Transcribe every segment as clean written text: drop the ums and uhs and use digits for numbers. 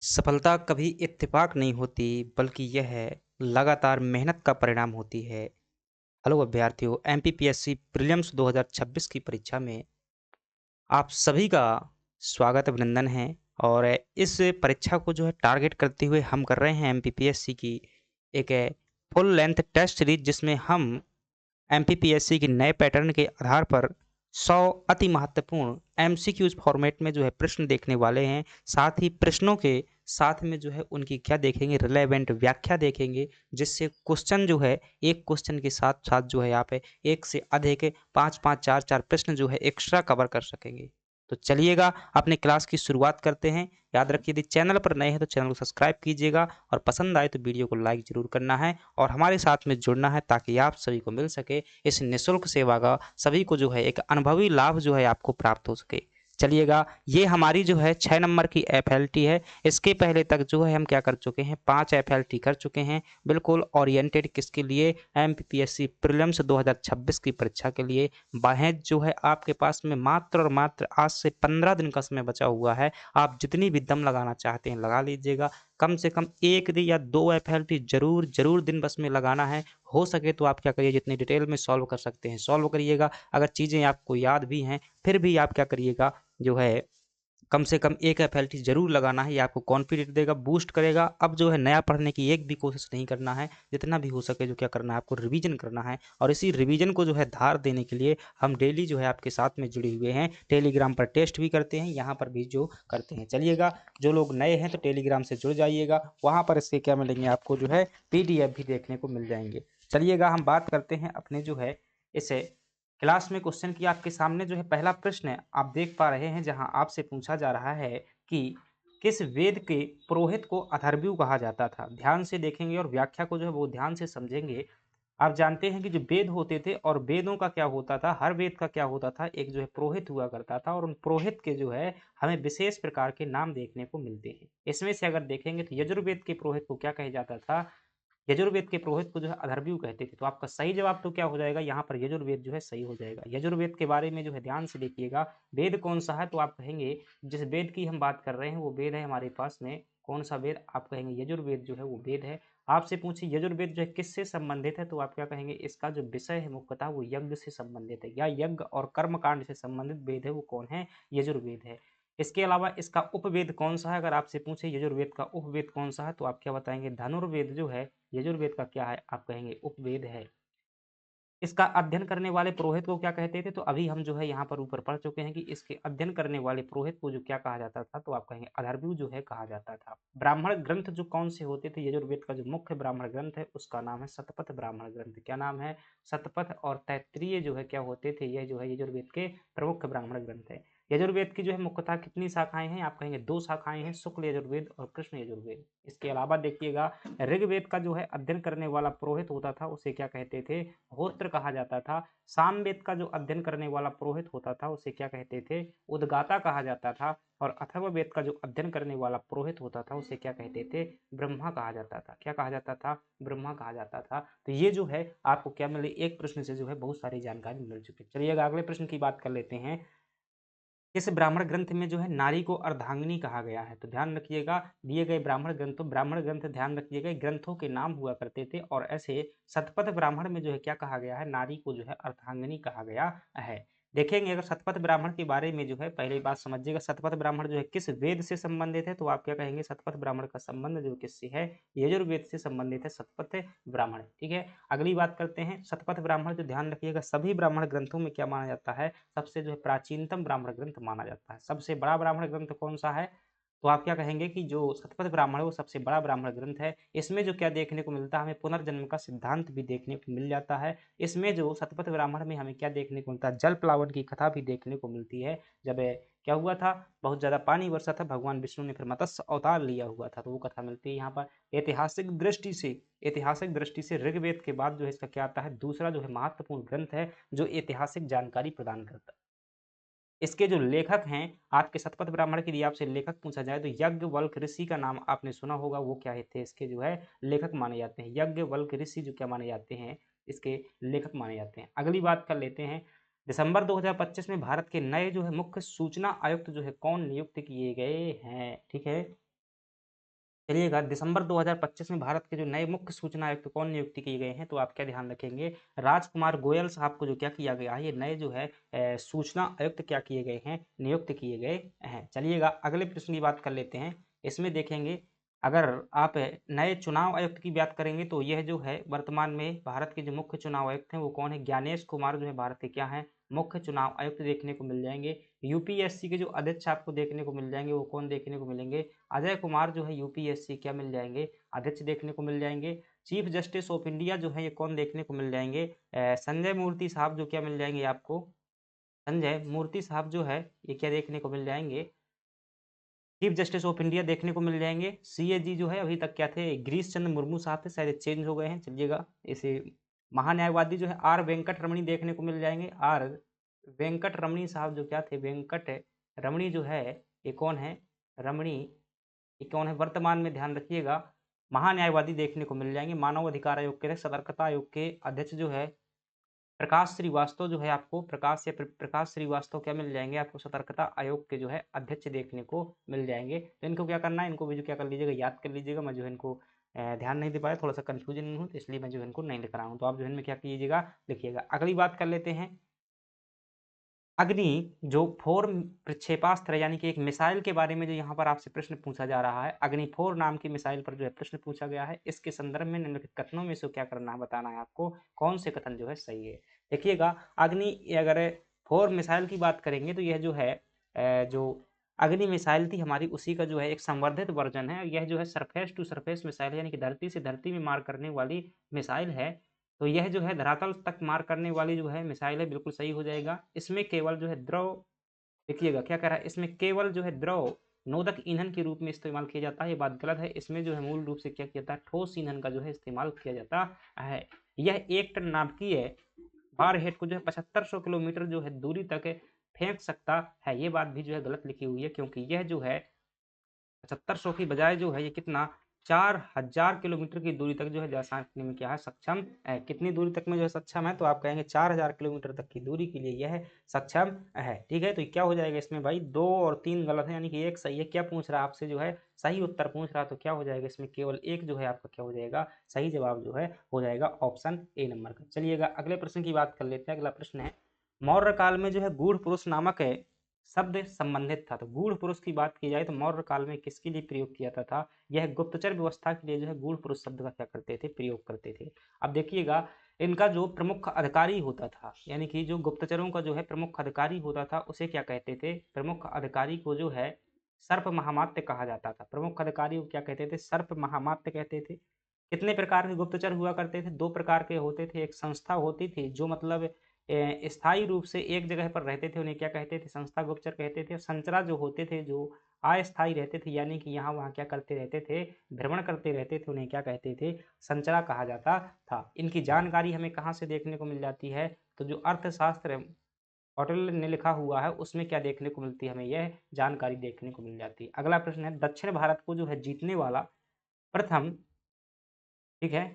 सफलता कभी इत्तेफाक नहीं होती, बल्कि यह लगातार मेहनत का परिणाम होती है। हेलो अभ्यर्थियों, एमपीपीएससी प्रीलिम्स 2026 की परीक्षा में आप सभी का स्वागत अभिनंदन है। और इस परीक्षा को जो है टारगेट करते हुए हम कर रहे हैं एमपीपीएससी की एक फुल लेंथ टेस्ट सीरीज, जिसमें हम एमपीपीएससी के नए पैटर्न के आधार पर 100 अति महत्वपूर्ण एमसीक्यूज फॉर्मेट में जो है प्रश्न देखने वाले हैं। साथ ही प्रश्नों के साथ में जो है उनकी क्या देखेंगे, रिलेवेंट व्याख्या देखेंगे, जिससे क्वेश्चन जो है एक क्वेश्चन के साथ साथ जो है यहाँ पे एक से अधिक 5-5 4-4 प्रश्न जो है एक्स्ट्रा कवर कर सकेंगे। तो चलिएगा अपने क्लास की शुरुआत करते हैं। याद रखिए, यदि चैनल पर नए हैं तो चैनल को सब्सक्राइब कीजिएगा और पसंद आए तो वीडियो को लाइक जरूर करना है और हमारे साथ में जुड़ना है, ताकि आप सभी को मिल सके इस निःशुल्क सेवा का सभी को जो है एक अनुभवी लाभ जो है आपको प्राप्त हो सके। चलिएगा, ये हमारी जो है 6 नंबर की एफएलटी है। इसके पहले तक जो है हम क्या कर चुके हैं, 5 एफएलटी कर चुके हैं, बिल्कुल ओरिएंटेड किसके लिए, एमपीपीएससी प्रीलिम्स 2026 की परीक्षा के लिए। बाहें जो है आपके पास में मात्र और मात्र आज से 15 दिन का समय बचा हुआ है। आप जितनी भी दम लगाना चाहते हैं लगा लीजिएगा। कम से कम 1 दिन या 2 एफएलटी जरूर दिन बस में लगाना है। हो सके तो आप क्या करिए, जितनी डिटेल में सॉल्व कर सकते हैं सॉल्व करिएगा। अगर चीज़ें आपको याद भी हैं फिर भी आप क्या करिएगा, जो है कम से कम 1 एफएलटी ज़रूर लगाना है। ये आपको कॉन्फिडेंस देगा, बूस्ट करेगा। अब जो है नया पढ़ने की एक भी कोशिश नहीं करना है, जितना भी हो सके जो क्या करना है, आपको रिवीजन करना है। और इसी रिवीजन को जो है धार देने के लिए हम डेली जो है आपके साथ में जुड़े हुए हैं। टेलीग्राम पर टेस्ट भी करते हैं, यहाँ पर भी जो करते हैं। चलिएगा, जो लोग नए हैं तो टेलीग्राम से जुड़ जाइएगा, वहाँ पर इसके क्या मिलेंगे आपको, जो है पीडीएफ भी देखने को मिल जाएंगे। चलिएगा, हम बात करते हैं अपने जो है इसे क्लास में क्वेश्चन की। आपके सामने जो है पहला प्रश्न आप देख पा रहे हैं, जहां आपसे पूछा जा रहा है कि किस वेद के पुरोहित को अथर्वयु कहा जाता था। ध्यान से देखेंगे और व्याख्या को जो है वो ध्यान से समझेंगे। आप जानते हैं कि जो वेद होते थे और वेदों का क्या होता था, हर वेद का क्या होता था, एक जो है पुरोहित हुआ करता था, और उन पुरोहित के जो है हमें विशेष प्रकार के नाम देखने को मिलते हैं। इसमें से अगर देखेंगे तो यजुर्वेद के पुरोहित को क्या कहा जाता था, यजुर्वेद के पुरोहित को जो है अथर्वयु कहते थे। तो आपका सही जवाब तो क्या हो जाएगा, यहाँ पर यजुर्वेद जो है सही हो जाएगा। यजुर्वेद के बारे में जो है ध्यान से देखिएगा, वेद कौन सा है, तो आप कहेंगे जिस वेद की हम बात कर रहे हैं वो वेद है हमारे पास में, कौन सा वेद, आप कहेंगे यजुर्वेद जो है वो वेद है। आपसे पूछे यजुर्वेद जो है किससे संबंधित है, तो आप क्या कहेंगे, इसका जो विषय है मुख्यतः वो यज्ञ से संबंधित है, या यज्ञ और कर्मकांड से संबंधित वेद है वो कौन है, यजुर्वेद है। इसके अलावा इसका उपवेद कौन सा है, अगर आपसे पूछे यजुर्वेद का उपवेद कौन सा है, तो आप क्या बताएंगे, धनुर्वेद जो है यजुर्वेद का क्या है, आप कहेंगे उपवेद है। इसका अध्ययन करने वाले पुरोहित को क्या कहते थे, तो अभी हम जो है यहाँ पर ऊपर पढ़ चुके हैं कि इसके अध्ययन करने वाले पुरोहित को जो क्या कहा जाता था, तो आप कहेंगे अथर्वयु जो है कहा जाता था। ब्राह्मण ग्रंथ जो कौन से होते थे, यजुर्वेद का जो मुख्य ब्राह्मण ग्रंथ है उसका नाम है शतपथ ब्राह्मण ग्रंथ। क्या नाम है, शतपथ और तैत्तिरीय जो है क्या होते थे, यह जो है यजुर्वेद के प्रमुख ब्राह्मण ग्रंथ है। यजुर्वेद की जो है मुख्यतः कितनी शाखाएं हैं, आप कहेंगे 2 शाखाएं हैं, शुक्ल यजुर्वेद और कृष्ण यजुर्वेद। इसके अलावा देखिएगा, ऋग्वेद का जो है अध्ययन करने वाला पुरोहित होता था उसे क्या कहते थे, होत्र कहा जाता था। सामवेद का जो अध्ययन करने वाला पुरोहित होता था उसे क्या कहते थे, उद्गाता कहा जाता था। और अथर्ववेद का जो अध्ययन करने वाला पुरोहित होता था उसे क्या कहते थे, ब्रह्मा कहा जाता था। क्या कहा जाता था, ब्रह्मा कहा जाता था। तो ये जो है आपको क्या मिले, एक प्रश्न से जो है बहुत सारी जानकारी मिल चुकी है। चलिएगा अगले प्रश्न की बात कर लेते हैं। इस ब्राह्मण ग्रंथ में जो है नारी को अर्धांगिनी कहा गया है। तो ध्यान रखिएगा, दिए गए ब्राह्मण ग्रंथ ध्यान रखिएगा, ग्रंथों के नाम हुआ करते थे, और ऐसे शतपथ ब्राह्मण में जो है क्या कहा गया है, नारी को जो है अर्धांगिनी कहा गया है। देखेंगे अगर शतपथ ब्राह्मण के बारे में जो है पहले बात समझिएगा, शतपथ ब्राह्मण जो है किस वेद से संबंधित है, तो आप क्या कहेंगे, शतपथ ब्राह्मण का संबंध जो किससे है, यजुर्वेद से संबंधित है शतपथ ब्राह्मण। ठीक है, अगली बात करते हैं, शतपथ ब्राह्मण जो ध्यान रखिएगा सभी ब्राह्मण ग्रंथों में क्या माना जाता है, सबसे जो है प्राचीनतम ब्राह्मण ग्रंथ माना जाता है। सबसे बड़ा ब्राह्मण ग्रंथ कौन सा है, तो आप क्या कहेंगे कि जो शतपथ ब्राह्मण है वो सबसे बड़ा ब्राह्मण ग्रंथ है। इसमें जो क्या देखने को मिलता है, हमें पुनर्जन्म का सिद्धांत भी देखने को मिल जाता है। इसमें जो शतपथ ब्राह्मण में हमें क्या देखने को मिलता है, जल प्लावन की कथा भी देखने को मिलती है। जब क्या हुआ था, बहुत ज्यादा पानी बरसा था, भगवान विष्णु ने फिर मत्स्य अवतार लिया हुआ था, तो वो कथा मिलती है यहाँ पर। ऐतिहासिक दृष्टि से ऋग्वेद के बाद जो है इसका क्या आता है, दूसरा जो है महत्वपूर्ण ग्रंथ है जो ऐतिहासिक जानकारी प्रदान करता है। इसके जो लेखक हैं, आपके शतपथ ब्राह्मण के लिए आपसे लेखक पूछा जाए तो याज्ञवल्क्य ऋषि का नाम आपने सुना होगा, वो क्या थे इसके जो है लेखक माने जाते हैं। याज्ञवल्क्य ऋषि जो क्या माने जाते हैं, इसके लेखक माने जाते हैं। अगली बात कर लेते हैं, दिसंबर 2025 में भारत के नए जो है मुख्य सूचना आयुक्त जो है कौन नियुक्त किए गए हैं। ठीक है, चलिएगा, दिसंबर 2025 में भारत के जो नए मुख्य सूचना आयुक्त कौन नियुक्त किए गए हैं, तो आप क्या ध्यान रखेंगे, राजकुमार गोयल साहब को जो क्या किया गया है, ये नए जो है सूचना आयुक्त क्या किए गए हैं, नियुक्त किए गए हैं। चलिएगा, अगले प्रश्न की बात कर लेते हैं। इसमें देखेंगे, अगर आप नए चुनाव आयुक्त की बात करेंगे तो यह जो है वर्तमान में भारत के जो मुख्य चुनाव आयुक्त हैं वो कौन है, ज्ञानेश कुमार जो है भारत के क्या है, मुख्य चुनाव आयुक्त देखने को मिल जाएंगे। यूपीएससी के जो अध्यक्ष आपको देखने को मिल जाएंगे वो कौन देखने को मिलेंगे, अजय कुमार जो है यूपीएससी क्या मिल जाएंगे, अध्यक्ष देखने को मिल जाएंगे। चीफ जस्टिस ऑफ इंडिया जो है ये कौन देखने को मिल जाएंगे, संजय मूर्ति साहब जो क्या मिल जाएंगे आपको, संजय मूर्ति साहब जो है ये क्या देखने को मिल जाएंगे, चीफ जस्टिस ऑफ इंडिया देखने को मिल जाएंगे। सीएजी जो है अभी तक क्या थे, गिरीश चंद्र मुर्मू साहब थे, शायद चेंज हो गए हैं। चलिएगा, इसे महान्यायवादी जो है आर वेंकट रमणी देखने को मिल जाएंगे। आर वेंकट रमणी साहब जो क्या थे, वेंकट रमणी जो है ये कौन है, रमणी ये कौन है, वर्तमान में ध्यान रखिएगा महान्यायवादी देखने को मिल जाएंगे। मानव अधिकार आयोग के सतर्कता आयोग के अध्यक्ष जो है प्रकाश श्रीवास्तव जो है आपको, प्रकाश श्रीवास्तव क्या मिल जाएंगे आपको, सतर्कता आयोग के जो है अध्यक्ष देखने को मिल जाएंगे। तो इनको क्या करना है, इनको भी जो क्या कर लीजिएगा, याद कर लीजिएगा। मैं जो है इनको ध्यान नहीं दे पाया, थोड़ा सा कंफ्यूजन हूँ, तो इसलिए मैं जो है इनको नहीं लिख रहा हूँ। तो आप जो है इनमें क्या कीजिएगा, लिखिएगा। अगली बात कर लेते हैं, अग्नि जो 4 प्रक्षेपास्त्र यानी कि एक मिसाइल के बारे में जो यहाँ पर आपसे प्रश्न पूछा जा रहा है, अग्नि 4 नाम की मिसाइल पर जो है प्रश्न पूछा गया है। इसके संदर्भ में निम्नलिखित कथनों में से क्या करना है, बताना है आपको, कौन से कथन जो है सही है। देखिएगा, अग्नि अगर 4 मिसाइल की बात करेंगे तो यह जो है जो अग्नि मिसाइल थी हमारी, उसी का जो है एक संवर्धित वर्जन है। यह जो है सरफेस टू सरफेस मिसाइल यानी कि धरती से धरती में मार करने वाली मिसाइल है। तो यह जो है धरातल तक मार करने वाली जो है मिसाइल है, बिल्कुल सही हो जाएगा। इसमें केवल जो है द्रव, देखिएगा क्या कह रहा है, इसमें केवल जो है द्रव नोदक ईंधन के रूप में इस्तेमाल किया जाता है, ये बात गलत है। इसमें जो है मूल रूप से क्या किया जाता है, ठोस ईंधन का जो है इस्तेमाल किया जाता है। यह 1 टन नाभिकीय वार हेड को जो है 7500 किलोमीटर जो है दूरी तक फेंक सकता है। ये बात भी जो है गलत लिखी हुई है, क्योंकि यह जो है 7500 की बजाय जो है ये कितना, 4000 किलोमीटर की दूरी तक जो है जा सकने में क्या है, सक्षम है। कितनी दूरी तक में जो है सक्षम है, तो आप कहेंगे 4000 किलोमीटर तक की दूरी के लिए यह सक्षम है। ठीक है, तो क्या हो जाएगा इसमें भाई, 2 और 3 गलत है, यानी कि एक सही है। क्या पूछ रहा है आपसे, जो है सही उत्तर पूछ रहा है, तो क्या हो जाएगा इसमें, केवल एक जो है आपका क्या हो जाएगा, सही जवाब जो है हो जाएगा ऑप्शन ए नंबर का। चलिएगा, अगले प्रश्न की बात कर लेते हैं। अगला प्रश्न है, मौर्य काल में जो है गूढ़ पुरुष नामक है शब्द संबंधित था। तो गूढ़ पुरुष की बात की जाए तो मौर्य काल में किसके लिए प्रयोग किया था, यह गुप्तचर व्यवस्था के लिए जो है गूढ़ पुरुष शब्द का क्या करते थे, प्रयोग करते थे। अब देखिएगा, इनका जो प्रमुख अधिकारी होता था, यानी कि जो गुप्तचरों का जो है प्रमुख अधिकारी होता था, उसे क्या कहते थे, प्रमुख अधिकारी को जो है सर्प महामात्य कहा जाता था। प्रमुख अधिकारी को क्या कहते थे, सर्प महामात्य कहते थे। कितने प्रकार के गुप्तचर हुआ करते थे, 2 प्रकार के होते थे। एक संस्था होती थी जो मतलब स्थायी रूप से एक जगह पर रहते थे, उन्हें क्या कहते थे, संस्था गुप्तचर कहते थे। संचरा जो होते थे, जो अस्थायी रहते थे, यानी कि यहाँ वहाँ क्या करते रहते थे, भ्रमण करते रहते थे, उन्हें क्या कहते थे, संचरा कहा जाता था। इनकी जानकारी हमें कहाँ से देखने को मिल जाती है, तो जो अर्थशास्त्र कौटिल्य ने लिखा हुआ है उसमें क्या देखने को मिलती है, हमें यह जानकारी देखने को मिल जाती है। अगला प्रश्न है, दक्षिण भारत को जो है जीतने वाला प्रथम, ठीक है,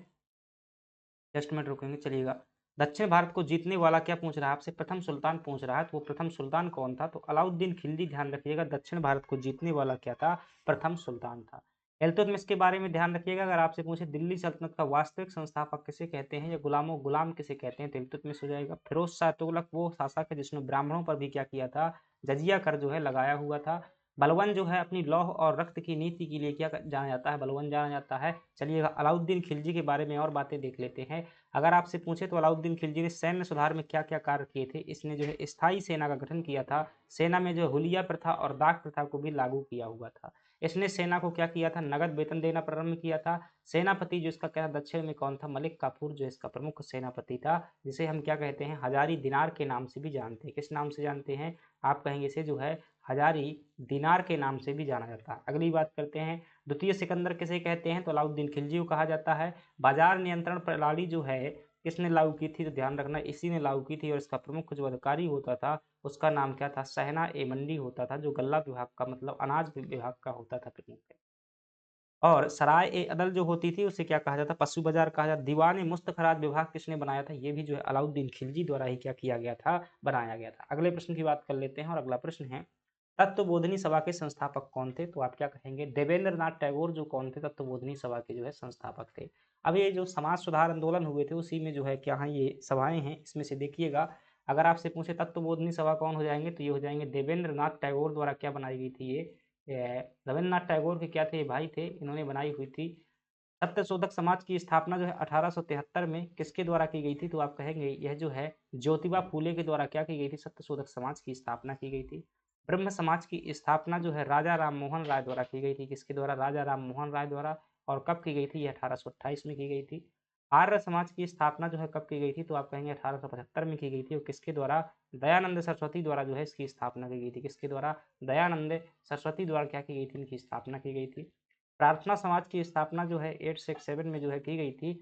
जस्ट मिनट रुकेंगे, चलिएगा। दक्षिण भारत को जीतने वाला क्या पूछ रहा है आपसे, प्रथम सुल्तान पूछ रहा है। तो वो प्रथम सुल्तान कौन था, तो अलाउद्दीन खिलजी। ध्यान रखिएगा, दक्षिण भारत को जीतने वाला क्या था, प्रथम सुल्तान था। इल्तुतमिश के बारे में ध्यान रखिएगा, अगर आपसे पूछे दिल्ली सल्तनत का वास्तविक संस्थापक किसे कहते हैं, या गुलाम किसे कहते हैं, तो इल्तुतमिश हो जाएगा। फिरोज शाह तुगलक वो शासक है जिसने ब्राह्मणों पर भी क्या किया था, जजिया कर जो है लगाया हुआ था। बलवन जो है अपनी लौह और रक्त की नीति के लिए क्या जाना जाता है, बलवन जाना जाता है। चलिएगा, अलाउद्दीन खिलजी के बारे में और बातें देख लेते हैं। अगर आपसे पूछे तो अलाउद्दीन खिलजी ने सैन्य सुधार में क्या क्या कार्य किए थे। इसने जो है स्थायी सेना का गठन किया था, सेना में जो हुलिया प्रथा और दाख प्रथा को भी लागू किया हुआ था। इसने सेना को क्या किया था, नगद वेतन देना प्रारंभ किया था। सेनापति जो इसका क्या दक्षिण में कौन था, मलिक काफूर जो इसका प्रमुख सेनापति था, जिसे हम क्या कहते हैं, हजारी दिनार के नाम से भी जानते हैं। किस नाम से जानते हैं, आप कहेंगे इसे जो है हजारी दिनार के नाम से भी जाना जाता है। अगली बात करते हैं, द्वितीय सिकंदर किसे कहते हैं, तो अलाउद्दीन खिलजी को कहा जाता है। बाजार नियंत्रण प्रणाली जो है किसने लागू की थी, तो ध्यान रखना इसी ने लागू की थी, और इसका प्रमुख जो अधिकारी होता था उसका नाम क्या था, सहना ए मंडी होता था, जो गल्ला विभाग का मतलब अनाज विभाग का होता था प्रमुख। और सराय ए अदल जो होती थी उसे क्या कहा जाता, पशु बाजार कहा जाता। दीवान मुस्तखराज विभाग किसने बनाया था, ये भी जो है अलाउद्दीन खिलजी द्वारा ही क्या किया गया था, बनाया गया था। अगले प्रश्न की बात कर लेते हैं, और अगला प्रश्न है, तत्वबोधिनी सभा के संस्थापक कौन थे? तो आप क्या कहेंगे? देवेंद्र नाथ टैगोर जो कौन थे, तत्वबोधिनी सभा के जो है संस्थापक थे। अब ये जो समाज सुधार आंदोलन हुए थे उसी में जो है क्या है ये सभाएं हैं, इसमें से देखिएगा अगर आपसे पूछे तत्वबोधिनी सभा कौन हो जाएंगे तो ये हो जाएंगे देवेंद्र नाथ टैगोर द्वारा क्या बनाई गई थी ये रविन्द्र नाथ टैगोर के क्या थे भाई थे, इन्होंने बनाई हुई थी। सत्यशोधक समाज की स्थापना जो है 1873 में किसके द्वारा की गई थी? तो आप कहेंगे यह जो है ज्योतिबा फूले के द्वारा क्या की गई थी? सत्यशोधक समाज की स्थापना की गई थी। ब्रह्म समाज की स्थापना जो है राजा राम मोहन राय द्वारा की गई थी। किसके द्वारा? राजा राम मोहन राय द्वारा। और कब की गई थी? ये 1828 में की गई थी। आर्य समाज की स्थापना जो है कब की गई थी? तो आप कहेंगे 1875 में की गई थी। और किसके द्वारा? दयानंद सरस्वती द्वारा जो है इसकी स्थापना की गई थी। किसके द्वारा? दयानंद सरस्वती द्वारा क्या की गई थी? इनकी स्थापना की गई थी। प्रार्थना समाज की स्थापना जो है 867 में जो है की गई थी,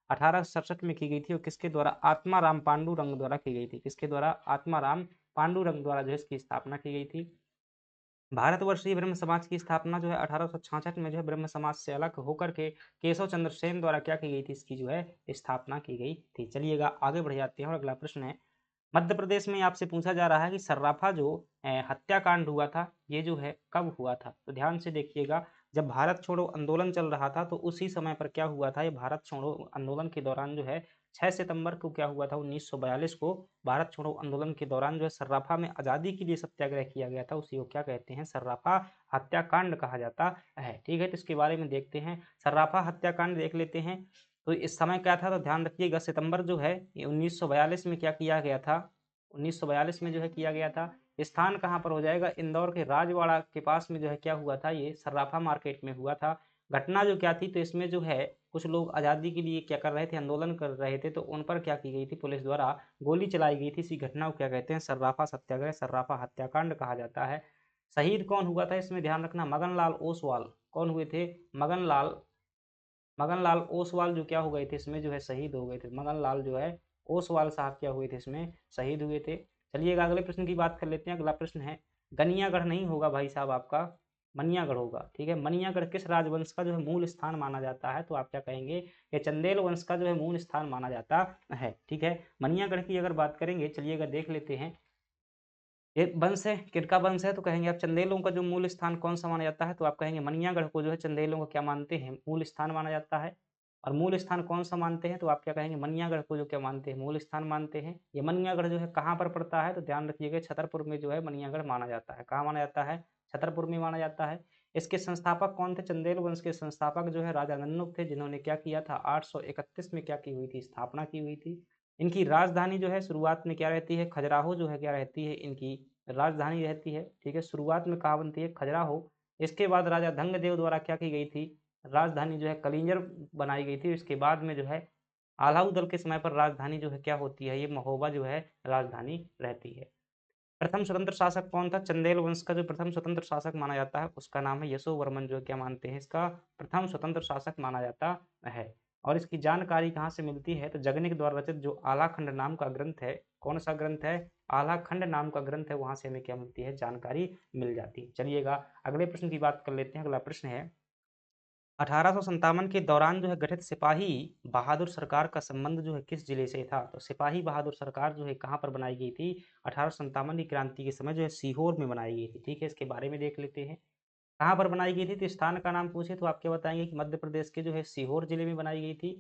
1867 में की गई थी। और किसके द्वारा? आत्माराम पांडुरंग द्वारा की गई थी। किसके द्वारा? आत्माराम पांडुरंग द्वारा जो है इसकी स्थापना की गई थी। भारतवर्षीय ब्रह्म समाज की स्थापना जो है 1866 में जो है ब्रह्म समाज से अलग होकर के केशव चंद्र सेन द्वारा क्या की गई थी? इसकी जो है स्थापना की गई थी। चलिएगा आगे बढ़ जाते हैं और अगला प्रश्न है मध्य प्रदेश में आपसे पूछा जा रहा है कि सर्राफा जो हत्याकांड हुआ था ये जो है कब हुआ था? तो ध्यान से देखिएगा जब भारत छोड़ो आंदोलन चल रहा था तो उसी समय पर क्या हुआ था? ये भारत छोड़ो आंदोलन के दौरान जो है 6 सितंबर को क्या हुआ था? 1942 को भारत छोड़ो आंदोलन के दौरान जो है सर्राफा में आज़ादी के लिए सत्याग्रह किया गया था, उसी को क्या कहते हैं? सर्राफा हत्याकांड कहा जाता है। ठीक है, तो इसके बारे में देखते हैं। सर्राफा हत्याकांड देख लेते हैं। तो इस समय क्या था? तो ध्यान रखिएगा सितंबर जो है ये 1942 में क्या किया गया था? 1942 में जो है किया गया था। स्थान कहाँ पर हो जाएगा? इंदौर के राजवाड़ा के पास में जो है क्या हुआ था? ये सर्राफा मार्केट में हुआ था। घटना जो क्या थी? तो इसमें जो है कुछ लोग आज़ादी के लिए क्या कर रहे थे? आंदोलन कर रहे थे, तो उन पर क्या की गई थी? पुलिस द्वारा गोली चलाई गई थी। इसी घटना को क्या कहते हैं? सर्राफा सत्याग्रह, सर्राफा हत्याकांड कहा जाता है। शहीद कौन हुआ था? इसमें ध्यान रखना मगनलाल ओसवाल कौन हुए थे? मगनलाल मगनलाल ओसवाल जो क्या हो गए थे? इसमें जो है शहीद हो गए थे। मगनलाल जो है ओसवाल साहब क्या हुए थे? इसमें शहीद हुए थे। चलिएगा अगले प्रश्न की बात कर लेते हैं। अगला प्रश्न है गनियागढ़ नहीं होगा भाई साहब आपका, मनियागढ़ होगा। ठीक है, मनियागढ़ किस राजवंश का जो है मूल स्थान माना जाता है? तो आप क्या कहेंगे? ये चंदेल वंश का जो है मूल स्थान माना जाता है। ठीक है, मनियागढ़ की अगर बात करेंगे, चलिएगा देख लेते हैं ये वंश है, किनका वंश है? तो कहेंगे आप चंदेलों का जो मूल स्थान कौन सा माना जाता है? तो आप कहेंगे मनियागढ़ को जो है चंदेलों का क्या मानते हैं? मूल स्थान माना जाता है। और मूल स्थान कौन सा मानते हैं? तो आप क्या कहेंगे? मनियागढ़ को जो क्या मानते हैं? मूल स्थान मानते हैं। ये मनियागढ़ जो है कहाँ पर पड़ता है? तो ध्यान रखिएगा छतरपुर में जो है मनियागढ़ माना जाता है। कहाँ माना जाता है? छतरपुर में माना जाता है। इसके संस्थापक कौन थे? चंदेल वंश के संस्थापक जो है राजा नन्नुक थे, जिन्होंने क्या किया था? 831 में क्या की हुई थी? स्थापना की हुई थी। इनकी राजधानी जो है शुरुआत में क्या रहती है? खजुराहो जो है क्या रहती है? इनकी राजधानी रहती है। ठीक है, शुरुआत में कहाँ बनती है? खजुराहो। इसके बाद राजा धंगदेव द्वारा क्या की गई थी? राजधानी जो है कलिंजर बनाई गई थी। इसके बाद में जो है आलाऊ दल के समय पर राजधानी जो है क्या होती है? ये महोबा जो है राजधानी रहती है। प्रथम स्वतंत्र शासक कौन था? चंदेल वंश का जो प्रथम स्वतंत्र शासक माना जाता है उसका नाम है यशोवर्मन, जो क्या मानते हैं? इसका प्रथम स्वतंत्र शासक माना जाता है। और इसकी जानकारी कहाँ से मिलती है? तो जगनिक द्वारा रचित जो आलाखंड नाम का ग्रंथ है, कौन सा ग्रंथ है? आलाखंड नाम का ग्रंथ है, वहां से हमें क्या मिलती है? जानकारी मिल जाती है। चलिएगा अगले प्रश्न की बात कर लेते हैं। अगला प्रश्न है 1857 के दौरान जो है गठित सिपाही बहादुर सरकार का संबंध जो है किस जिले से था? तो सिपाही बहादुर सरकार जो है कहाँ पर बनाई गई थी? 1857 की क्रांति के समय जो है सीहोर में बनाई गई थी। ठीक है, इसके बारे में देख लेते हैं। कहाँ पर बनाई गई थी? तो स्थान का नाम पूछे तो आप क्या बताएंगे कि मध्य प्रदेश के जो है सीहोर जिले में बनाई गई थी।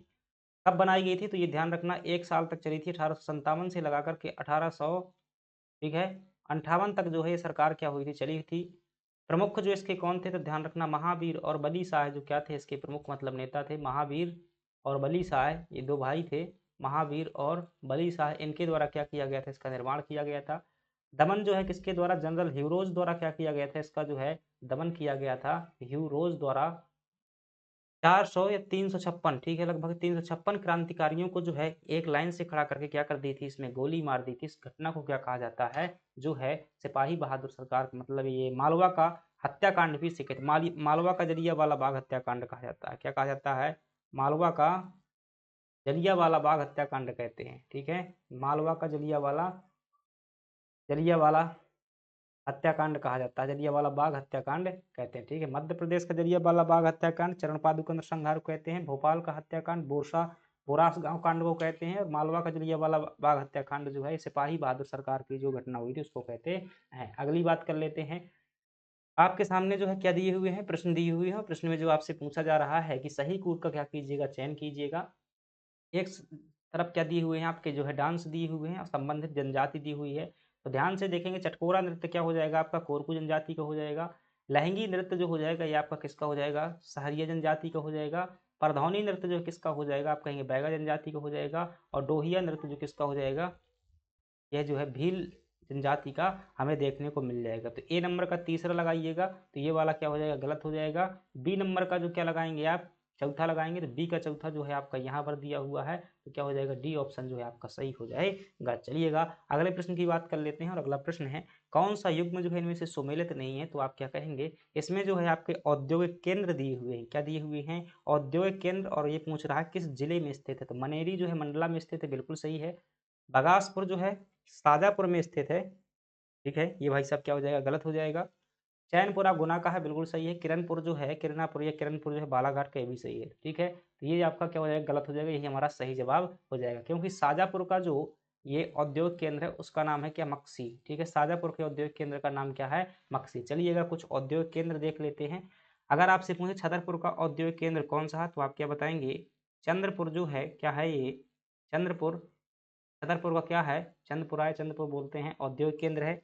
कब बनाई गई थी? तो ये ध्यान रखना 1 साल तक चली थी, 1857 से लगा करके 1800, ठीक है, 58 तक जो है ये सरकार क्या हुई थी? चली थी। प्रमुख जो इसके कौन थे? तो ध्यान रखना महावीर और बली शाह जो क्या थे? इसके प्रमुख मतलब नेता थे। महावीर और बली शाह ये दो भाई थे। महावीर और बली शाह, इनके द्वारा क्या किया गया था? इसका निर्माण किया गया था। दमन जो है किसके द्वारा? जनरल ह्यूरोज द्वारा क्या किया गया था? इसका जो है दमन किया गया था ह्यूरोज द्वारा। 400 या 356, ठीक है, लगभग 356 क्रांतिकारियों को जो है एक लाइन से खड़ा करके क्या कर दी थी? इसमें गोली मार दी थी। इस घटना को क्या कहा जाता है? जो है सिपाही बहादुर सरकार, मतलब ये मालवा का हत्याकांड भी इसे कहते हैं। मालवा का जलियांवाला बाग हत्याकांड कहा जाता है। क्या कहा जाता है? मालवा का जलियांवाला बाग हत्याकांड कहते हैं। ठीक है, मालवा का जलियांवाला हत्याकांड कहा जाता है। जलियांवाला बाग हत्याकांड कहते हैं। ठीक है, मध्य प्रदेश का जलियांवाला बाग हत्याकांड चरण पादुका नरसंहार को कहते हैं। भोपाल का हत्याकांड बोरास गांव कांड को कहते हैं। और मालवा का जलियांवाला बाग हत्याकांड जो है सिपाही बहादुर सरकार की जो घटना हुई थी उसको कहते हैं। अगली बात कर लेते हैं आपके सामने जो है क्या दिए हुए हैं, प्रश्न दिए हुए हैं और प्रश्न में जो आपसे पूछा जा रहा है कि सही कूट का क्या कीजिएगा, चयन कीजिएगा। एक तरफ क्या दिए हुए हैं आपके जो है डांस दिए हुए हैं और संबंधित जनजाति दी हुई है। तो ध्यान से देखेंगे, चटकोरा नृत्य क्या हो जाएगा आपका, कोरकू जनजाति का हो जाएगा। लहंगी नृत्य जो हो जाएगा ये आपका किसका हो जाएगा, सहरिया जनजाति का हो जाएगा। परधौनी नृत्य जो किसका हो जाएगा, आप कहेंगे बैगा जनजाति का हो जाएगा। और डोहिया नृत्य जो किसका हो जाएगा, यह जो है भील जनजाति का हमें देखने को मिल जाएगा। तो ए नंबर का तीसरा लगाइएगा, तो ये वाला क्या हो जाएगा, गलत हो जाएगा। बी नंबर का जो क्या लगाएंगे आप, चौथा लगाएंगे, तो बी का चौथा जो है आपका यहाँ पर दिया हुआ है, तो क्या हो जाएगा, डी ऑप्शन जो है आपका सही हो जाएगा। चलिएगा अगले प्रश्न की बात कर लेते हैं और अगला प्रश्न है, कौन सा युग्म जो है इनमें से सुमेलित नहीं है, तो आप क्या कहेंगे, इसमें जो है आपके औद्योगिक केंद्र दिए हुए हैं, क्या दिए हुए हैं, औद्योगिक केंद्र। और ये पूछ रहा है किस जिले में स्थित है, तो मनेरी जो है मंडला में स्थित है, बिल्कुल सही है। बगासपुर जो है शाजापुर में स्थित है, ठीक है, ये भाई साहब क्या हो जाएगा, गलत हो जाएगा। चैनपुरा गुना का है, बिल्कुल सही है। किरणपुर जो है, किरनापुर या किरणपुर जो है बालाघाट का, ये भी सही है, ठीक है। तो ये आपका क्या हो जाएगा, गलत हो जाएगा, यही हमारा सही जवाब हो जाएगा, क्योंकि शाजापुर का जो ये औद्योगिक केंद्र है उसका नाम है क्या, मक्सी, ठीक है। शाजापुर के औद्योगिक केंद्र का नाम क्या है, मक्सी। चलिएगा कुछ औद्योगिक केंद्र देख लेते हैं। अगर आपसे पूछे छतरपुर का औद्योगिक केंद्र कौन सा है, तो आप क्या बताएंगे, चंद्रपुर जो है, क्या है ये, चंद्रपुर। छतरपुर का क्या है, चंद्रपुरा है, चंद्रपुर बोलते हैं, औद्योगिक केंद्र है।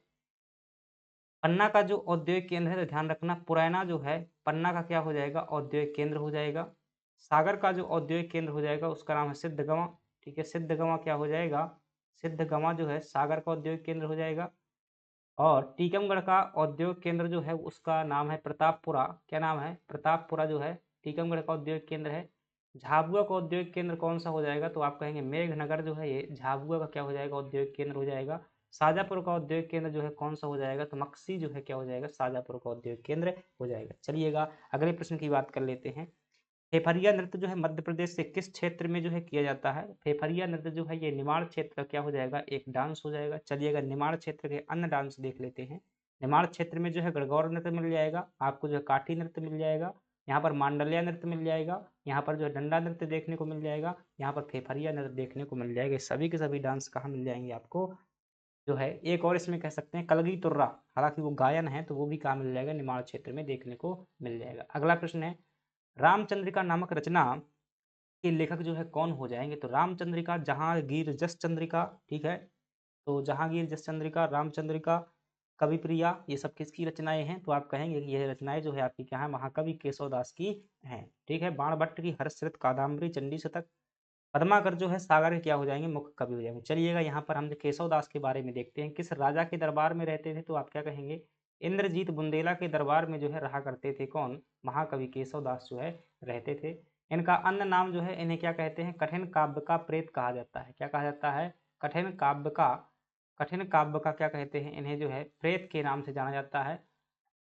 पन्ना का जो औद्योगिक केंद्र है, तो ध्यान रखना, पुरैना जो है पन्ना का क्या हो जाएगा, औद्योगिक केंद्र हो जाएगा। सागर का जो औद्योगिक केंद्र हो जाएगा उसका नाम है सिद्धगंवा, ठीक है। सिद्धगंवा क्या हो जाएगा, सिद्धगंवा जो है सागर का औद्योगिक केंद्र हो जाएगा। और टीकमगढ़ का औद्योगिक केंद्र जो है उसका नाम है प्रतापपुरा, क्या नाम है, प्रतापपुरा जो है टीकमगढ़ का औद्योगिक केंद्र है। झाबुआ का औद्योगिक केंद्र कौन सा हो जाएगा, तो आप कहेंगे मेघनगर जो है ये झाबुआ का क्या हो जाएगा, औद्योगिक केंद्र हो जाएगा। शाजापुर का औद्योगिक केंद्र जो है कौन सा हो जाएगा, तो मक्सी जो है क्या हो जाएगा, शाजापुर का औद्योगिक केंद्र हो जाएगा। चलिएगा अगले प्रश्न की बात कर लेते हैं। फेफरिया नृत्य जो है मध्य प्रदेश के किस क्षेत्र में जो है किया जाता है, फेफरिया नृत्य जो है ये निमाड़ क्षेत्र का क्या हो जाएगा, एक डांस हो जाएगा। चलिएगा निमाड़ क्षेत्र के अन्य डांस देख लेते हैं। निमाड़ क्षेत्र में जो है गणगौर नृत्य मिल जाएगा आपको, जो है काठी नृत्य मिल जाएगा, यहाँ पर मांडलिया नृत्य मिल जाएगा, यहाँ पर जो है डंडा नृत्य देखने को मिल जाएगा, यहाँ पर फेफरिया नृत्य देखने को मिल जाएगा। सभी के सभी डांस कहाँ मिल जाएंगे आपको, जो है एक और इसमें कह सकते हैं कलगी तुर्रा, हालांकि वो गायन है, तो वो भी कहाँ मिल जाएगा, निमाड़ क्षेत्र में देखने को मिल जाएगा। अगला प्रश्न है, रामचंद्रिका नामक रचना के लेखक जो है कौन हो जाएंगे, तो रामचंद्रिका जहांगीर जस चंद्रिका, ठीक है। तो जहांगीर जस चंद्रिका, रामचंद्रिका, कविप्रिया, ये सब किसकी रचनाएं हैं, तो आप कहेंगे कि यह रचनाएं जो है आपकी क्या है, महाकवि केशवदास की हैं, ठीक है। बाणभट्ट की हर्षचरित कादम्बरी, चंडी शतक, पद्माकर जो है सागर के क्या हो जाएंगे, मुख्य कवि हो जाएंगे। चलिएगा यहाँ पर हम केशवदास के बारे में देखते हैं, किस राजा के दरबार में रहते थे, तो आप क्या कहेंगे, इंद्रजीत बुंदेला के दरबार में जो है रहा करते थे, कौन, महाकवि केशवदास जो है रहते थे। इनका अन्य नाम जो है, इन्हें क्या कहते हैं, कठिन काव्य का प्रेत कहा जाता है, क्या कहा जाता है, कठिन काव्य का, कठिन काव्य का क्या कहते हैं, इन्हें जो है प्रेत के नाम से जाना जाता है।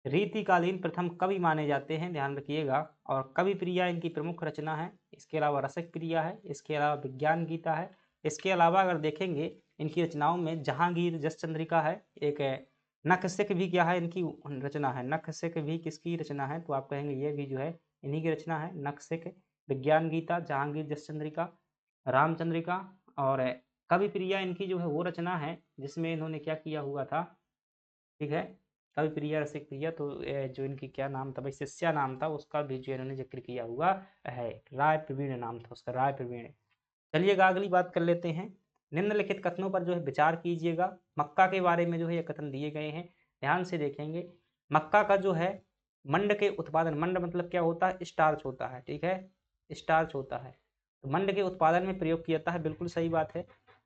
रीतिकालीन प्रथम कवि माने जाते हैं, ध्यान रखिएगा। और कवि प्रिया इनकी प्रमुख रचना है, इसके अलावा रसिक प्रिया है, इसके अलावा विज्ञान गीता है। इसके अलावा अगर देखेंगे इनकी रचनाओं में जहांगीर जस चंद्रिका है, एक है नखशिख भी क्या है, इनकी रचना है, नखशिख भी किसकी रचना है, तो आप कहेंगे ये भी जो है इन्हीं की रचना है, नखशिख, विज्ञान गीता, जहांगीर जस चंद्रिका, रामचंद्रिका। और कवि प्रिया इनकी जो है वो रचना है जिसमें इन्होंने क्या किया हुआ था, ठीक है, कवि प्रिया रसिक प्रिया। तो जो इनकी क्या नाम था भाई, शिष्या नाम था उसका भी जो इन्होंने जिक्र किया हुआ है, राय प्रवीण नाम था उसका, राय प्रवीण। चलिएगा अगली बात कर लेते हैं। निम्नलिखित कथनों पर जो है विचार कीजिएगा। मक्का के बारे में जो है ये कथन दिए गए हैं, ध्यान से देखेंगे। मक्का का जो है मंड के उत्पादन, मंड मतलब क्या होता है, स्टार्च होता है, ठीक है, स्टार्च होता है, तो मंड के उत्पादन में प्रयोग किया जाता है, बिल्कुल सही बात है।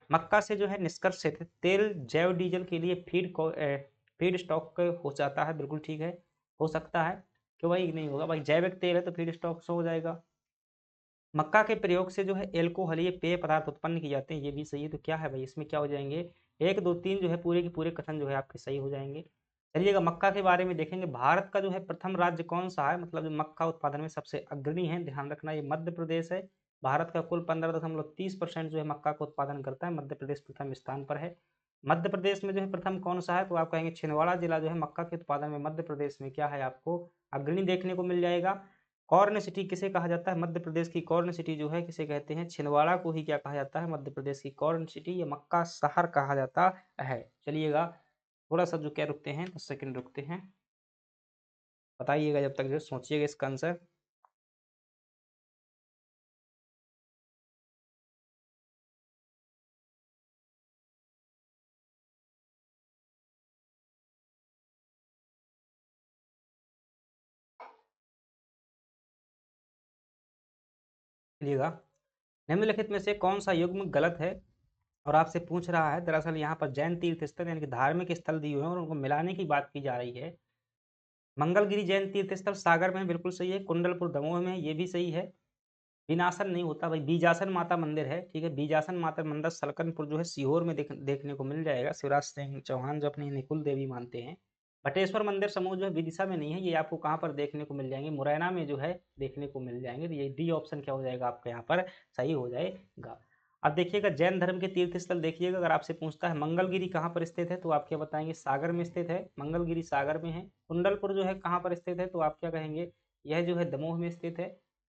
मक्का से जो है निष्कर्षित तेल जैव डीजल के लिए फीड स्टॉक हो जाता है, बिल्कुल ठीक है, हो सकता है, क्यों भाई नहीं होगा भाई, जैविक तेल है तो फीड स्टॉक से हो जाएगा। मक्का के प्रयोग से जो है एल्कोहलीय पेय पदार्थ उत्पन्न किए जाते हैं, ये भी सही है। तो क्या है भाई, इसमें क्या हो जाएंगे, एक दो तीन जो है पूरे के पूरे कथन जो है आपके सही हो जाएंगे। चलिएगा मक्का के बारे में देखेंगे, भारत का जो है प्रथम राज्य कौन सा है, मतलब जो मक्का उत्पादन में सबसे अग्रणी है, ध्यान रखना ये मध्य प्रदेश है। भारत का कुल 15.30% जो है मक्का का उत्पादन करता है, मध्य प्रदेश प्रथम स्थान पर है। मध्य प्रदेश में जो है प्रथम कौन सा है, तो आप कहेंगे छिंदवाड़ा जिला जो है मक्का के उत्पादन में मध्य प्रदेश में क्या है, आपको अग्रणी देखने को मिल जाएगा। कॉर्न सिटी किसे कहा जाता है, मध्य प्रदेश की कॉर्न सिटी जो है किसे कहते हैं, छिंदवाड़ा को ही क्या कहा जाता है, मध्य प्रदेश की कॉर्न सिटी या मक्का शहर कहा जाता है। चलिएगा थोड़ा सा जो क्या रुकते हैं, 10 सेकंड रुकते हैं। बताइएगा जब तक जो सोचिएगा इसका आंसर। लीजिएगा, निम्नलिखित में से कौन सा युग्म गलत है? और आपसे पूछ रहा है, दरअसल यहाँ पर जैन तीर्थ स्थल यानी कि धार्मिक स्थल दिए हुए हैं और उनको मिलाने की बात की जा रही है। मंगलगिरी जैन तीर्थ स्थल सागर में है, बिल्कुल सही है। कुंडलपुर दमोह में है, ये भी सही है। विनाशन नहीं होता भाई, बीजासन माता मंदिर है, ठीक है। बीजासन माता मंदिर सलकनपुर जो है सीहोर में देखने को मिल जाएगा। शिवराज सिंह चौहान जो अपनी निकुल देवी मानते हैं। बटेश्वर मंदिर समूह जो है विदिशा में नहीं है, ये आपको कहाँ पर देखने को मिल जाएंगे? मुरैना में जो है देखने को मिल जाएंगे। तो ये डी ऑप्शन क्या हो जाएगा आपका यहाँ पर सही हो जाएगा। अब देखिएगा जैन धर्म के तीर्थ स्थल देखिएगा, अगर आपसे पूछता है मंगलगिरी कहाँ पर स्थित है तो आप क्या बताएंगे? सागर में स्थित है, मंगलगिरी सागर में है। कुंडलपुर जो है कहाँ पर स्थित है तो आप क्या कहेंगे? यह जो है दमोह में स्थित है।